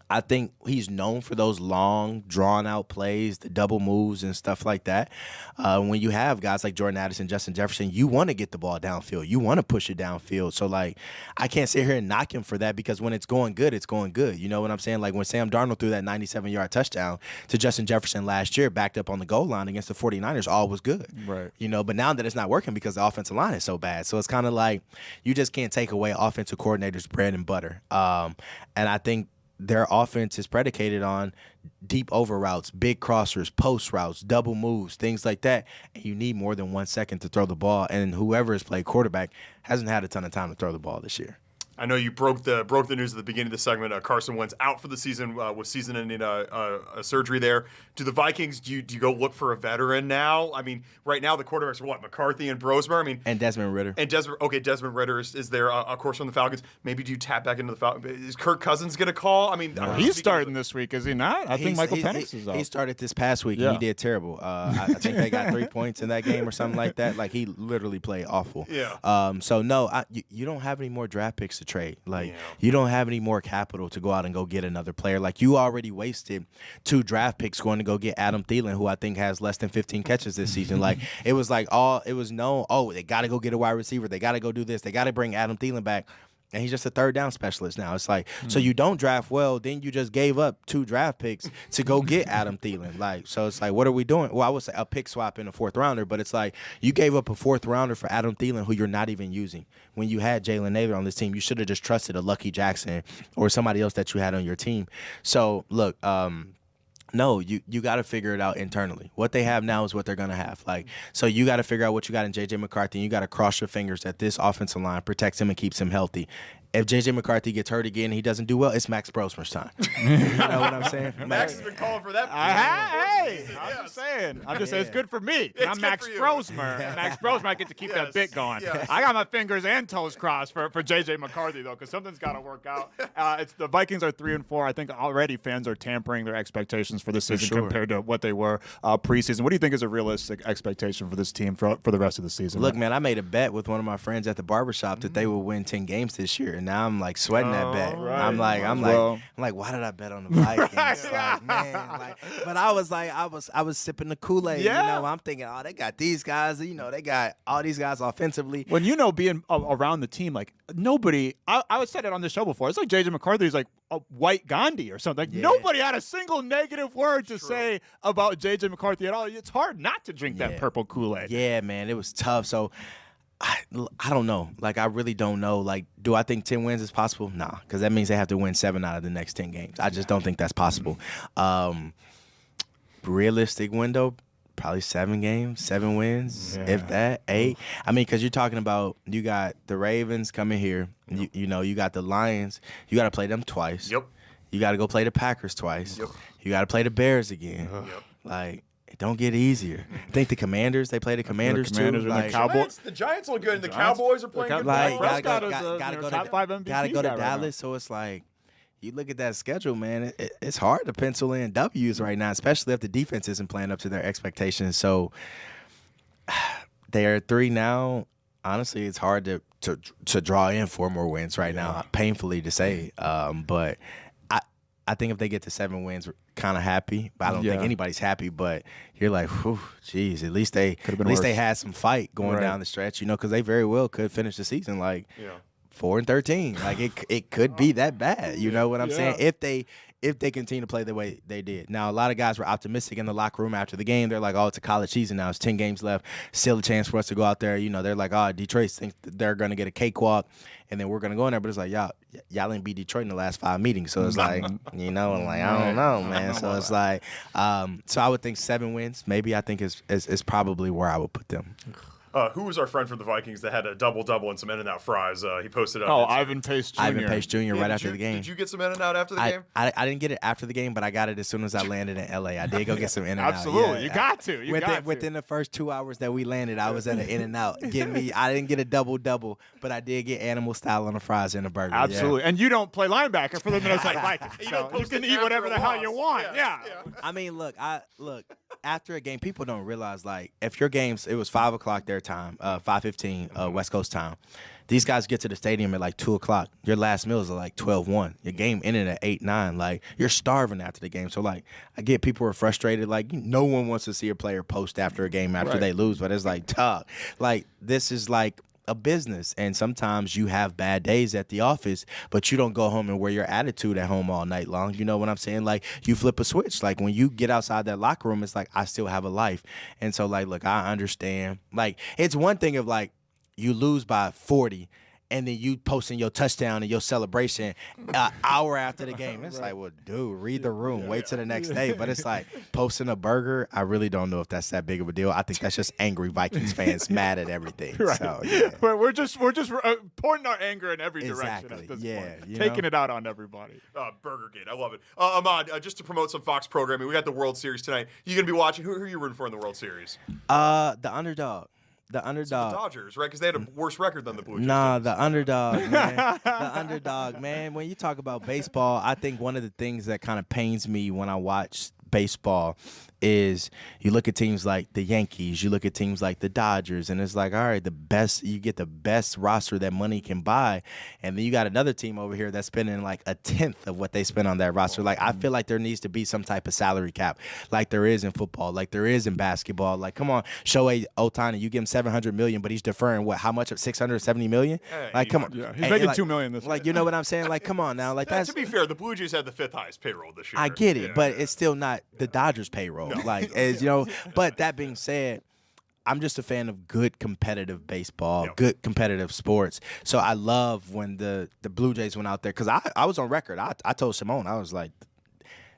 I think he's known for those long, drawn-out plays, the double moves and stuff like that. When you have guys like Jordan Addison, Justin Jefferson, you want to get the ball downfield. You want to push it downfield. So, I can't sit here and knock him for that because when it's going good, it's going good. You know what I'm saying? Like when Sam Darnold threw that 97-yard touchdown to Justin Jefferson last year, backed up on the goal line against the 49ers, all was good. Right. But now that it's not working because the offensive line is so bad. So it's kind of like you just can't take away offensive coordinators' bread and butter. And I think their offense is predicated on deep over routes, big crossers, post routes, double moves, things like that. And you need more than 1 second to throw the ball. And whoever has played quarterback hasn't had a ton of time to throw the ball this year. I know you broke the news at the beginning of the segment. Carson Wentz out for the season with season-ending surgery there. Do the Vikings, do you go look for a veteran now? I mean, right now the quarterbacks are what, McCarthy and Brosmer? And Desmond Ridder. Desmond Ridder is there, of course, from the Falcons. Maybe do you tap back into the Falcons? Is Kirk Cousins going to call? I mean, he's starting this week, is he not? I think Michael Penix is up. He started this past week, and he did terrible. I think they got 3 points in that game or something like that. Like, he literally played awful. Yeah. So, no, you don't have any more draft picks to trade. You don't have any more capital to go out and go get another player. Like, you already wasted 2 draft picks going to go get Adam Thielen, who I think has less than 15 catches this season. It was known, they got to go get a wide receiver. They got to go do this. They got to bring Adam Thielen back. And he's just a third down specialist now. It's like, so you don't draft well, then you just gave up 2 draft picks to go get Adam Thielen. So it's like, what are we doing? Well, I would say a pick swap in a 4th rounder, but it's like you gave up a 4th rounder for Adam Thielen, who you're not even using. When you had Jalen Naylor on this team, you should have just trusted a Lucky Jackson or somebody else that you had on your team. So look, no, you got to figure it out internally. What they have now is what they're going to have. So you got to figure out what you got in J.J. McCarthy, and you got to cross your fingers that this offensive line protects him and keeps him healthy. If J.J. McCarthy gets hurt again and he doesn't do well, it's Maxx Brosmer's time. You know what I'm saying? Max has been calling for that. I'm just saying. It's good for me. I'm Maxx Brosmer. Maxx Brosmer, I get to keep that bit going. Yes. I got my fingers and toes crossed for J.J. McCarthy, though, because something's got to work out. The Vikings are 3-4. I think already fans are tampering their expectations for this season compared to what they were preseason. What do you think is a realistic expectation for this team for the rest of the season? Look, man, I made a bet with one of my friends at the barbershop that they would win 10 games this year. Now I'm sweating that bet. Right. I'm like, why did I bet on the Vikings? But I was sipping the Kool-Aid. Yeah. I'm thinking, they got these guys. They got all these guys offensively. When being around the team, like nobody, I said it on the show before. It's like J.J. McCarthy is like a white Gandhi or something. Nobody had a single negative word to say about J.J. McCarthy at all. It's hard not to drink that purple Kool-Aid. Yeah, man, it was tough. So. I don't know. I really don't know. Do I think 10 wins is possible? Nah, because that means they have to win 7 out of the next 10 games. I just don't think that's possible. Realistic window, probably 7 games, 7 wins, if that, 8. I mean, because you're talking about you got the Ravens coming here. You got the Lions. You got to play them twice. Yep. You got to go play the Packers twice. Yep. You got to play the Bears again. Yep. It don't get easier. I think the Commanders, they play the Commanders too. And the Cowboys. The Giants look good, and the Cowboys are playing good. Gotta go top 5 MVP gotta go to guy right Dallas. now. So it's like, you look at that schedule, man. It's hard to pencil in W's right now, especially if the defense isn't playing up to their expectations. So they are 3 now. Honestly, it's hard to draw in 4 more wins right now. Painfully to say, but I think if they get to 7 wins, we're kind of happy. But I don't think anybody's happy. But you're like, whew, geez, at least they had some fight going down the stretch, because they very well could finish the season 4-13. It could be that bad. You know what I'm saying? if they continue to play the way they did. Now, a lot of guys were optimistic in the locker room after the game. They're like, oh, it's a college season now. It's 10 games left. Still a chance for us to go out there. You know, they're like, oh, Detroit thinks they're going to get a cakewalk, and then we're going to go in there. But it's like, y'all ain't beat Detroit in the last 5 meetings. So it's like, you know, like, I don't know, man. So it's like, so I would think 7 wins. Maybe I think is probably where I would put them. Who was our friend from the Vikings that had a double-double and some In-N-Out fries? He posted up. Oh, Ivan Pace Jr. Ivan Pace Jr. right after the game. Did you get some In-N-Out after the game? I didn't get it after the game, but I got it as soon as I landed in L.A. I did go get some In-N-Out. Absolutely. Yeah. You got to. Within the first 2 hours that we landed, I was at an In-N-Out. I didn't get a double-double, but I did get animal style on the fries and the burger. Absolutely. Yeah. And you don't play linebacker for the Minnesota Vikings. You can eat whatever the hell you want. Yeah. I mean, look, after a game, people don't realize, like, if your games, it was 5 o'clock their time, 5:15 West Coast time. These guys get to the stadium at like 2 o'clock. Your last meals are like 12:01. Your game ended at 8-9. Like, you're starving after the game. So, like, I get people are frustrated. Like, no one wants to see a player post after a game after they lose. But it's like, tough. Like, this is like a business, and sometimes you have bad days at the office, but you don't go home and wear your attitude at home all night long. You know what I'm saying? Like, you flip a switch. Like, when you get outside that locker room, it's like, I still have a life. And so, like, look, I understand. Like, it's one thing if, like, you lose by 40 and then you posting your touchdown and your celebration an hour after the game. It's like, well, dude, read the room. Wait till the next day. But it's like posting a burger, I really don't know if that's that big of a deal. I think that's just angry Vikings fans mad at everything. Right. So, yeah. But we're just pouring our anger in every direction at this point. Taking it out on everybody. Burgergate. I love it. Ahmad, just to promote some Fox programming, we got the World Series tonight. You going to be watching? Who are you rooting for in the World Series? The underdog. The underdog. The Dodgers, right? Because they had a worse record than the Blue Jays. Nah, the underdog, man. The underdog, man. When you talk about baseball, I think one of the things that kind of pains me when I watch baseball is you look at teams like the Yankees, you look at teams like the Dodgers, and it's like, all right, you get the best roster that money can buy, and then you got another team over here that's spending like a tenth of what they spend on that roster. Like, I feel like there needs to be some type of salary cap, like there is in football, like there is in basketball. Like, come on, Shohei Ohtani, you give him $700 million, but he's deferring how much of $670 million? Like, come on, he's making $2 million this year. Like, you know what I'm saying? Like, come on now, like that's. To be fair, the Blue Jays had the 5th highest payroll this year. I get it, but it's still not the Dodgers' payroll. No. Like, as you know, but that being said, I'm just a fan of good competitive baseball, good competitive sports. So I love when the Blue Jays went out there, because I was on record. I told Simone, I was like,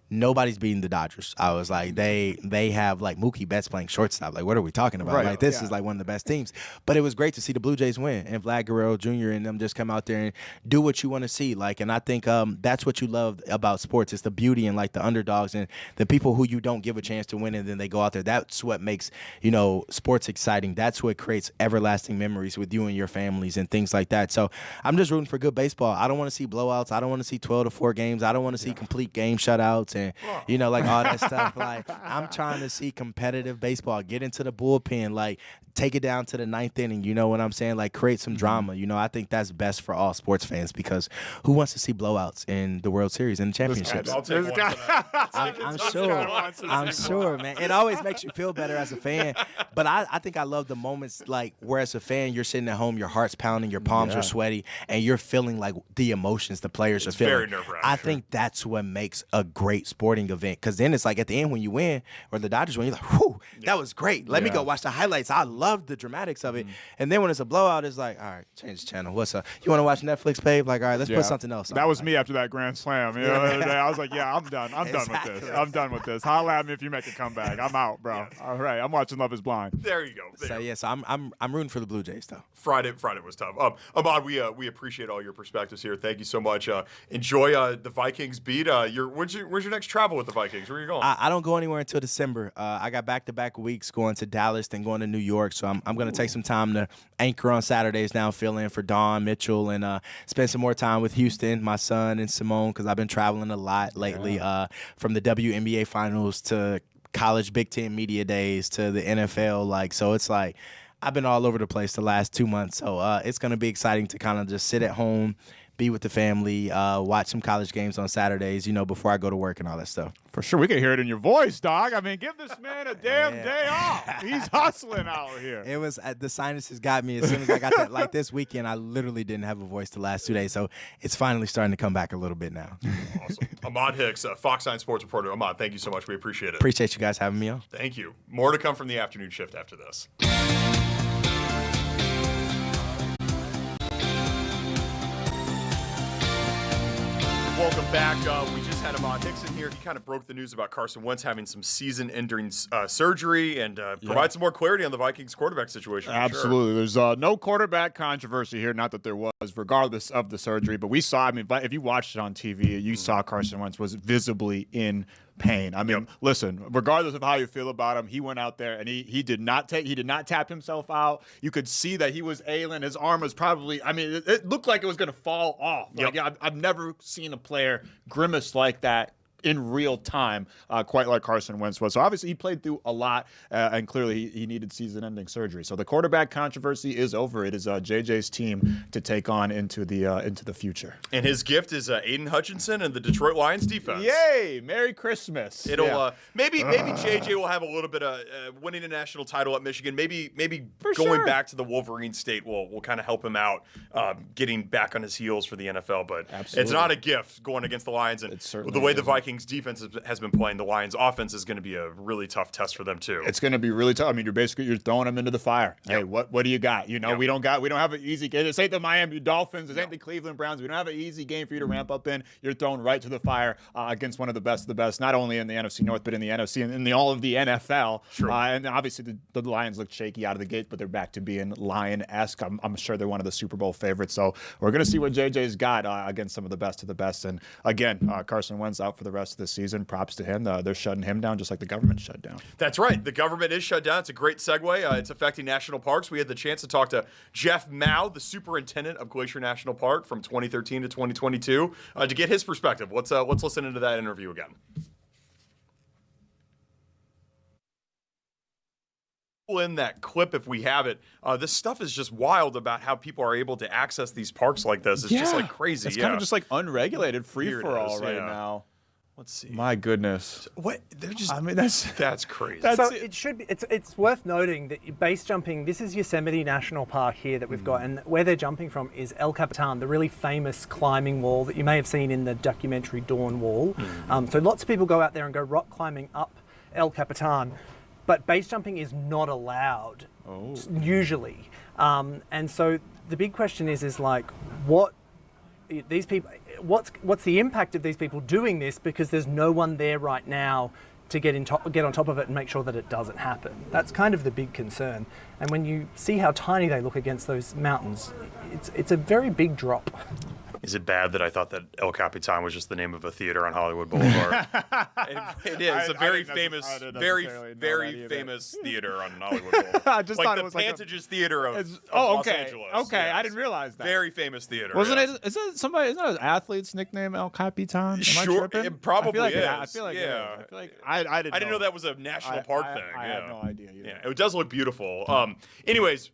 nobody's beating the Dodgers. I was like, they have like Mookie Betts playing shortstop. Like, what are we talking about? Right. Like, this is like one of the best teams. But it was great to see the Blue Jays win and Vlad Guerrero Jr. and them just come out there and do what you want to see. Like, and I think that's what you love about sports. It's the beauty and like the underdogs and the people who you don't give a chance to win, and then they go out there. That's what makes, you know, sports exciting. That's what creates everlasting memories with you and your families and things like that. So I'm just rooting for good baseball. I don't want to see blowouts. I don't want to see 12-4 games. I don't want to see complete game shutouts and, you know, like all that stuff. Like, I'm trying to see competitive baseball. Get into the bullpen. Like, take it down to the 9th inning. You know what I'm saying? Like, create some drama. You know, I think that's best for all sports fans, because who wants to see blowouts in the World Series and the championships? I'll take one. I'm sure, man. It always makes you feel better as a fan. But I think I love the moments, like, where as a fan, you're sitting at home, your heart's pounding, your palms are sweaty, and you're feeling like the emotions the players are feeling. Very nerve-wracking. I think that's what makes a great sporting event, because then it's like at the end when you win, or the Dodgers win, you're like, whew, that was great. Let me go watch the highlights. I love the dramatics of it. And then when it's a blowout, it's like, all right, change the channel. What's up? You want to watch Netflix, babe? Like, all right, let's put something else on. That was me after that grand slam. You know, the other day, I was like, yeah, I'm done. I'm done with this. I'm done with this. Holla at me if you make a comeback. I'm out, bro. All right, I'm watching Love Is Blind. There you go. So I'm rooting for the Blue Jays though. Friday was tough. Ahmad, we appreciate all your perspectives here. Thank you so much. Enjoy the Vikings beat. Where's your next travel with the Vikings? Where are you going? I don't go anywhere until December. I got back-to-back weeks going to Dallas, then going to New York. So I'm going to take some time to anchor on Saturdays now, fill in for Dawn Mitchell, and spend some more time with Houston, my son, and Simone, because I've been traveling a lot lately, from the WNBA finals to college Big Ten media days to the NFL. Like, so it's like I've been all over the place the last 2 months. So it's going to be exciting to kind of just sit at home, be with the family, watch some college games on Saturdays, before I go to work and all that stuff. For sure. We can hear it in your voice, dog. I mean, give this man a damn day off. He's hustling out here. It was the sinuses got me as soon as I got that. Like this weekend, I literally didn't have a voice the last 2 days, so it's finally starting to come back a little bit now. Awesome. Ahmad Hicks, Fox 9 sports reporter. Ahmad, thank you so much. We appreciate it. Appreciate you guys having me on. Thank you. More to come from the afternoon shift after this. Welcome back. We just had Ahmad Hicks in here. He kind of broke the news about Carson Wentz having some season-ending surgery and provide some more clarity on the Vikings quarterback situation. Absolutely. There's no quarterback controversy here. Not that there was, regardless of the surgery. But we saw, if you watched it on TV, you saw Carson Wentz was visibly in pain. Listen, regardless of how you feel about him, he went out there and he did not tap himself out. You could see that he was ailing. His arm was probably, it looked like it was going to fall off. I've never seen a player grimace like that in real time, quite like Carson Wentz was. So obviously he played through a lot, and clearly he needed season-ending surgery. So the quarterback controversy is over. It is JJ's team to take on into the future. And his gift is Aiden Hutchinson and the Detroit Lions defense. Yay! Merry Christmas. It'll maybe JJ will have a little bit of winning a national title at Michigan. Maybe going back to the Wolverine state will kind of help him out, getting back on his heels for the NFL. But It's not a gift going against the Lions, and the way the Vikings defense has been playing, the Lions offense is going to be a really tough test for them too. It's going to be really tough. You're throwing them into the fire. Yep. Hey, what do you got? We don't have an easy game. This ain't the Miami Dolphins. This ain't the Cleveland Browns. We don't have an easy game for you to ramp up in. You're thrown right to the fire against one of the best, not only in the NFC North, but in the NFC and in all of the NFL. Sure. And obviously the Lions look shaky out of the gate, but they're back to being Lion-esque. I'm sure they're one of the Super Bowl favorites. So we're going to see what JJ's got against some of the best of the best. And again, Carson Wentz out for the rest of the season. Props to him. They're shutting him down just like the government shut down. That's right. The government is shut down. It's a great segue. It's affecting national parks. We had the chance to talk to Jeff Mao, the superintendent of Glacier National Park from 2013 to 2022, to get his perspective. Let's listen into that interview again. In that clip, if we have it, this stuff is just wild about how people are able to access these parks like this. It's just like crazy. It's kind of just like unregulated free-for-all right now. Let's see. My goodness. What? They're just. That's crazy. It's worth noting that base jumping. This is Yosemite National Park here that we've got, and where they're jumping from is El Capitan, the really famous climbing wall that you may have seen in the documentary Dawn Wall. So lots of people go out there and go rock climbing up El Capitan, but base jumping is not allowed usually. And so the big question is like what these people. What's the impact of these people doing this, because there's no one there right now to get on top of it and make sure that it doesn't happen. That's kind of the big concern. And when you see how tiny they look against those mountains, it's a very big drop. Is it bad that I thought that El Capitan was just the name of a theater on Hollywood Boulevard? It is a very famous theater on Hollywood Boulevard. I just thought it was like the Pantages Theater of Los Los Angeles. Okay, yes. I didn't realize that. Very famous theater. Wasn't it? Isn't that an athlete's nickname, El Capitan? Sure, it probably is. I feel like I didn't know that was a national park thing. I had no idea either. Yeah, it does look beautiful. Anyways.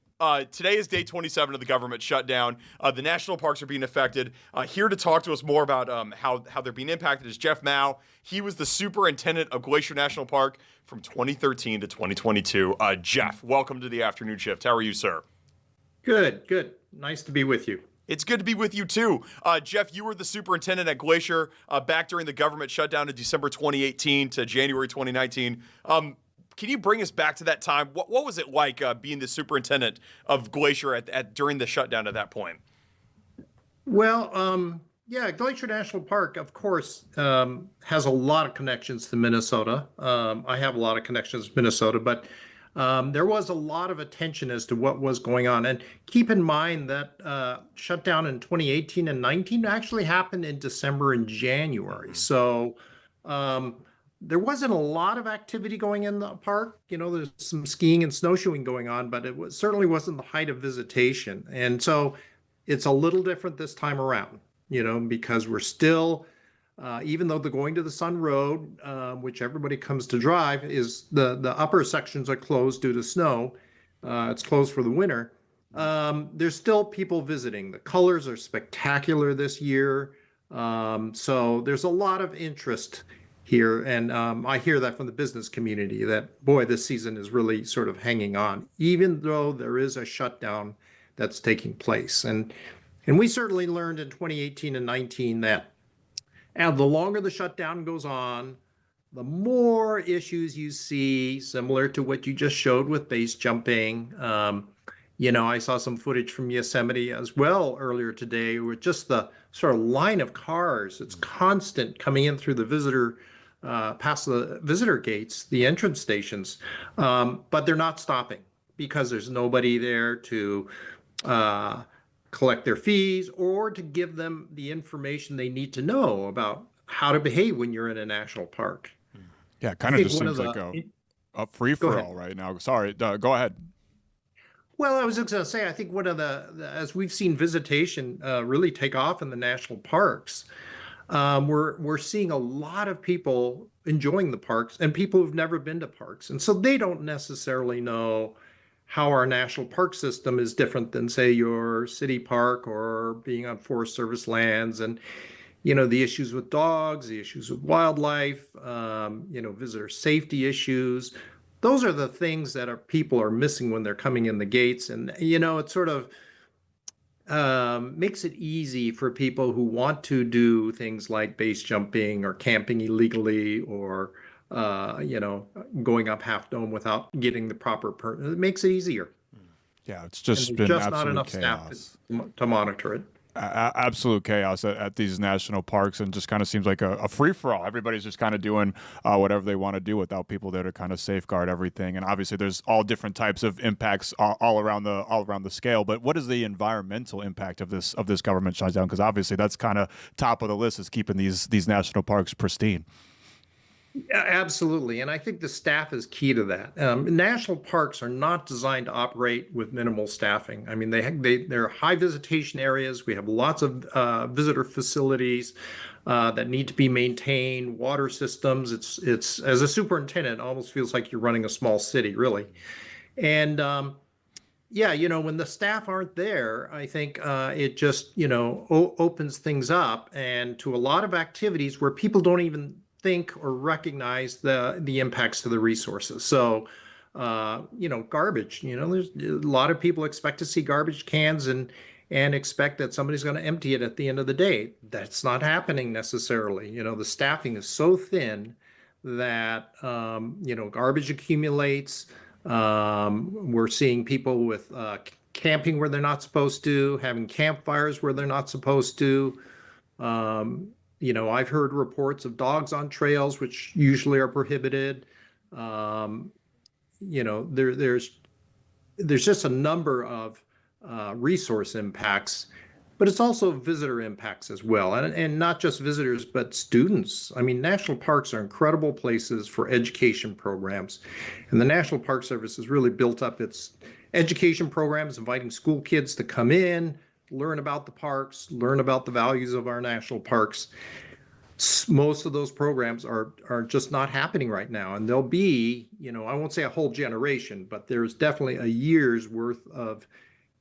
Today is day 27 of the government shutdown. The national parks are being affected. Here to talk to us more about how they're being impacted is Jeff Mao. He was the superintendent of Glacier National Park from 2013 to 2022. Jeff, welcome to the afternoon shift. How are you, sir? Good. Nice to be with you. It's good to be with you, too. Jeff, you were the superintendent at Glacier back during the government shutdown in December 2018 to January 2019. Can you bring us back to that time? What was it like being the superintendent of Glacier during the shutdown at that point? Well, Glacier National Park, of course, has a lot of connections to Minnesota. I have a lot of connections to Minnesota, but there was a lot of attention as to what was going on. And keep in mind that shutdown in 2018 and 19 actually happened in December and January. So there wasn't a lot of activity going in the park. There's some skiing and snowshoeing going on, but certainly wasn't the height of visitation. And so it's a little different this time around, because we're still, even though the Going to the Sun Road, which everybody comes to drive, is the upper sections are closed due to snow. It's closed for the winter. there's still people visiting. The colors are spectacular this year. So there's a lot of interest here. And I hear that from the business community that, boy, this season is really sort of hanging on, even though there is a shutdown that's taking place. And we certainly learned in 2018 and 19 that the longer the shutdown goes on, the more issues you see, similar to what you just showed with base jumping. I saw some footage from Yosemite as well earlier today with just the sort of line of cars. It's constant coming in through the past the visitor gates, the entrance stations, but they're not stopping because there's nobody there to collect their fees or to give them the information they need to know about how to behave when you're in a national park. Yeah, it kind of just seems like a free-for-all right now. Sorry, go ahead. Well, I was just going to say, I think one of as we've seen visitation really take off in the national parks, we're seeing a lot of people enjoying the parks and people who've never been to parks. And so they don't necessarily know how our national park system is different than, say, your city park or being on Forest Service lands. And the issues with dogs, the issues with wildlife, visitor safety issues. Those are the things that people are missing when they're coming in the gates. And, it sort of makes it easy for people who want to do things like base jumping or camping illegally or, going up Half Dome without getting the proper permit. It makes it easier. Yeah, it's just been just absolute not enough chaos. staff to monitor it. Absolute chaos at these national parks, and just kind of seems like a free-for-all. Everybody's just kind of doing whatever they want to do without people there to kind of safeguard everything. And obviously, there's all different types of impacts all around the scale. But what is the environmental impact of this government shutdown? Because obviously, that's kind of top of the list, is keeping these national parks pristine. Yeah, absolutely. And I think the staff is key to that. National parks are not designed to operate with minimal staffing. I mean, they're high visitation areas. We have lots of visitor facilities that need to be maintained, water systems. It's as a superintendent, it almost feels like you're running a small city, really. And when the staff aren't there, I think it just, opens things up and to a lot of activities where people don't even think or recognize the impacts to the resources. So, garbage, there's a lot of people expect to see garbage cans and expect that somebody's going to empty it at the end of the day. That's not happening necessarily. The staffing is so thin that, garbage accumulates. We're seeing people with camping where they're not supposed to, having campfires where they're not supposed to. I've heard reports of dogs on trails, which usually are prohibited. There's just a number of resource impacts, but it's also visitor impacts as well. And not just visitors, but students. I mean, national parks are incredible places for education programs. And the National Park Service has really built up its education programs, inviting school kids to come in, learn about the parks, learn about the values of our national parks. Most of those programs are just not happening right now. And there'll be, I won't say a whole generation, but there's definitely a year's worth of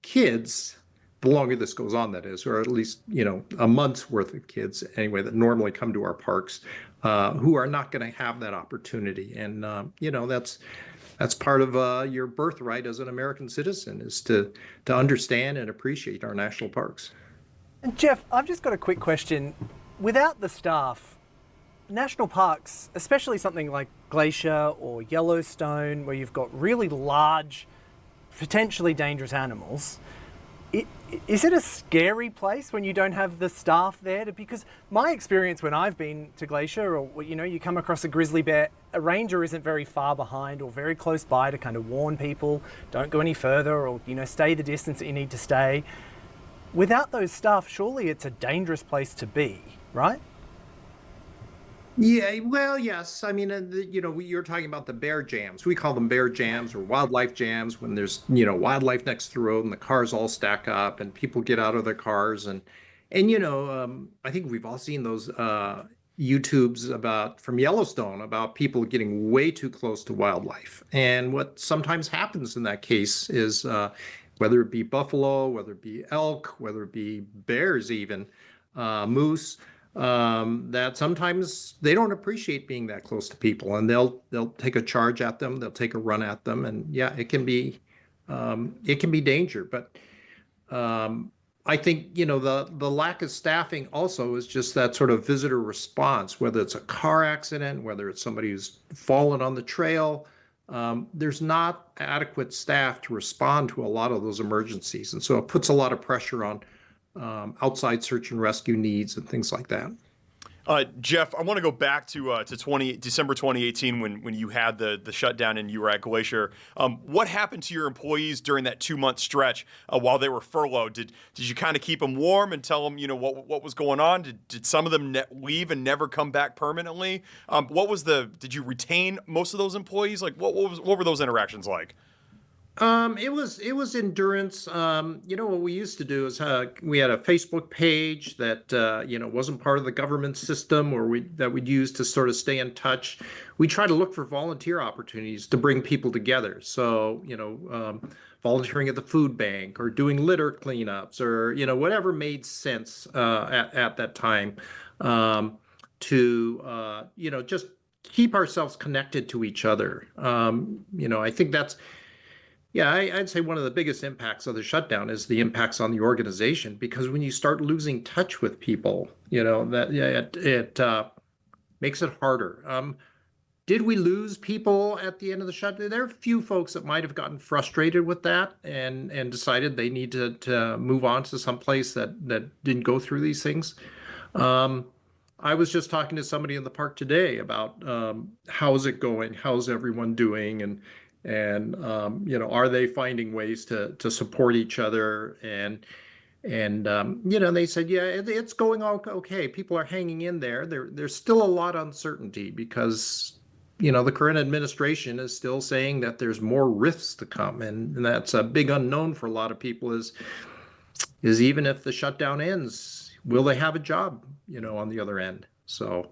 kids, the longer this goes on, that is, or at least, a month's worth of kids anyway, that normally come to our parks, who are not going to have that opportunity. And, that's part of your birthright as an American citizen, is to understand and appreciate our national parks. And Jeff, I've just got a quick question. Without the staff, national parks, especially something like Glacier or Yellowstone, where you've got really large, potentially dangerous animals, is it a scary place when you don't have the staff there? Because my experience when I've been to Glacier, or you come across a grizzly bear, a ranger isn't very far behind or very close by to kind of warn people, don't go any further, or stay the distance that you need to stay. Without those staff, surely it's a dangerous place to be, right? Yeah, well, yes. I mean, you're talking about the bear jams. We call them bear jams or wildlife jams, when there's, wildlife next to the road and the cars all stack up and people get out of their cars. And I think we've all seen those YouTubes from Yellowstone about people getting way too close to wildlife. And what sometimes happens in that case is whether it be buffalo, whether it be elk, whether it be bears, even moose, that sometimes they don't appreciate being that close to people, and they'll take a charge at them, they'll take a run at them, and yeah, it can be danger. But I think the lack of staffing also is just that sort of visitor response, whether it's a car accident, whether it's somebody who's fallen on the trail. There's not adequate staff to respond to a lot of those emergencies, and so it puts a lot of pressure on outside search and rescue needs and things like that. Jeff, I want to go back to December 2018 when you had the shutdown and you were at Glacier. What happened to your employees during that 2-month stretch while they were furloughed? Did you kind of keep them warm and tell them what was going on? Did some of them leave and never come back permanently? Did you retain most of those employees? Like what were those interactions like? It was endurance. What we used to do is we had a Facebook page that wasn't part of the government system, or that we'd use to sort of stay in touch. We try to look for volunteer opportunities to bring people together. So volunteering at the food bank, or doing litter cleanups, or whatever made sense at that time, to just keep ourselves connected to each other. I think that's. Yeah, I'd say one of the biggest impacts of the shutdown is the impacts on the organization, because when you start losing touch with people, it makes it harder. Did we lose people at the end of the shutdown? There are a few folks that might have gotten frustrated with that and decided they need to move on to some place that didn't go through these things. I was just talking to somebody in the park today about how's it going, how's everyone doing, and are they finding ways to support each other? And they said, yeah, it's going okay. People are hanging in there. There's still a lot of uncertainty because, the current administration is still saying that there's more rifts to come. And that's a big unknown for a lot of people is even if the shutdown ends, will they have a job, on the other end? So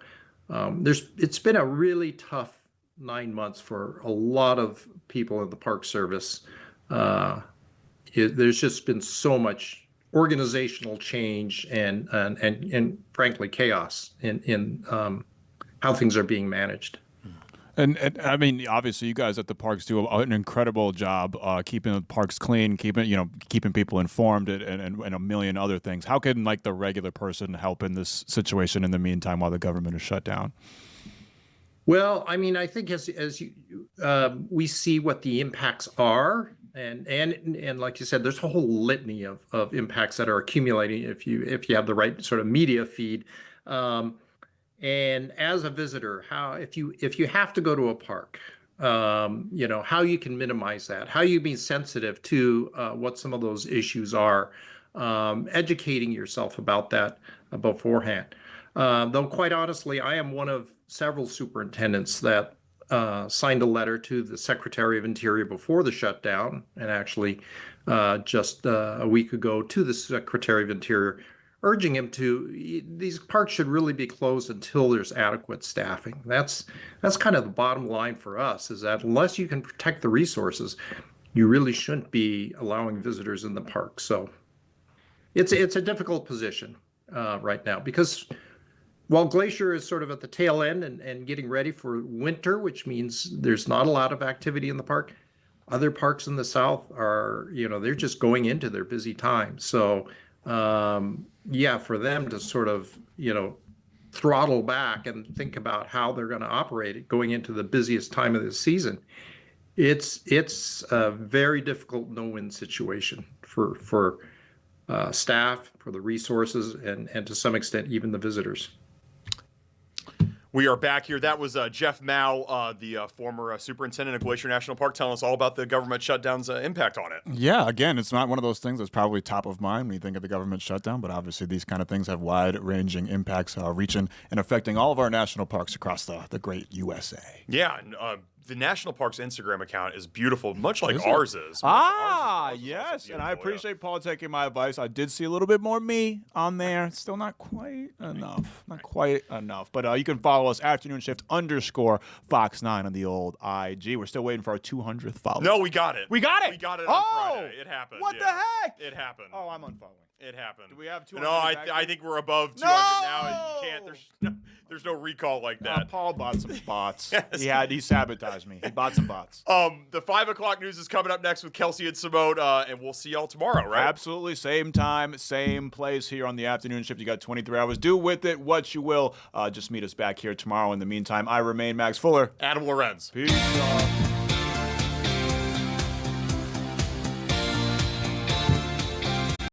it's been a really tough 9 months for a lot of people in the Park Service. There's just been so much organizational change and frankly chaos in how things are being managed. And I mean, obviously, you guys at the parks do an incredible job keeping the parks clean, keeping people informed, and a million other things. How can the regular person help in this situation in the meantime while the government is shut down? Well, I mean, I think as we see what the impacts are, and like you said, there's a whole litany of impacts that are accumulating if you have the right sort of media feed. And as a visitor, if you have to go to a park, how you can minimize that, how you be sensitive to what some of those issues are, educating yourself about that beforehand. Though quite honestly, I am one of several superintendents that signed a letter to the Secretary of Interior before the shutdown, and actually just a week ago to the Secretary of Interior, urging him these parks should really be closed until there's adequate staffing. That's kind of the bottom line for us, is that unless you can protect the resources, you really shouldn't be allowing visitors in the park. So it's a difficult position right now, because while Glacier is sort of at the tail end and getting ready for winter, which means there's not a lot of activity in the park, other parks in the South are, they're just going into their busy time. So, for them to sort of, throttle back and think about how they're going to operate it going into the busiest time of the season, it's a very difficult no-win situation for staff, for the resources, and to some extent, even the visitors. We are back here. That was Jeff Mao, the former superintendent of Glacier National Park, telling us all about the government shutdown's impact on it. Yeah, again, it's not one of those things that's probably top of mind when you think of the government shutdown, but obviously these kind of things have wide-ranging impacts reaching and affecting all of our national parks across the great USA. Yeah, and the National Park's Instagram account is beautiful, much like Is it? ours is. Ah, Ours is yes, beautiful, and I yeah. appreciate Paul taking my advice. I did see a little bit more me on there. Still not quite enough. Not quite enough. But you can follow us, @afternoonshift_Fox9 on the old IG. We're still waiting for our 200th follow. No, we got it. We got it? We got it Oh! on Friday. It happened. What yeah. the heck? It happened. Oh, I'm unfollowing. It happened. Do we have 200 No, I exactly? think we're above 200 now. You can't. There's no recall like that. Paul bought some bots. Yes. He sabotaged me. He bought some bots. The 5 o'clock news is coming up next with Kelsey and Simone, and we'll see y'all tomorrow, right? Absolutely. Same time, same place here on the afternoon shift. You got 23 hours. Do with it what you will. Just meet us back here tomorrow. In the meantime, I remain Max Fuller. Adam-llorens. Peace.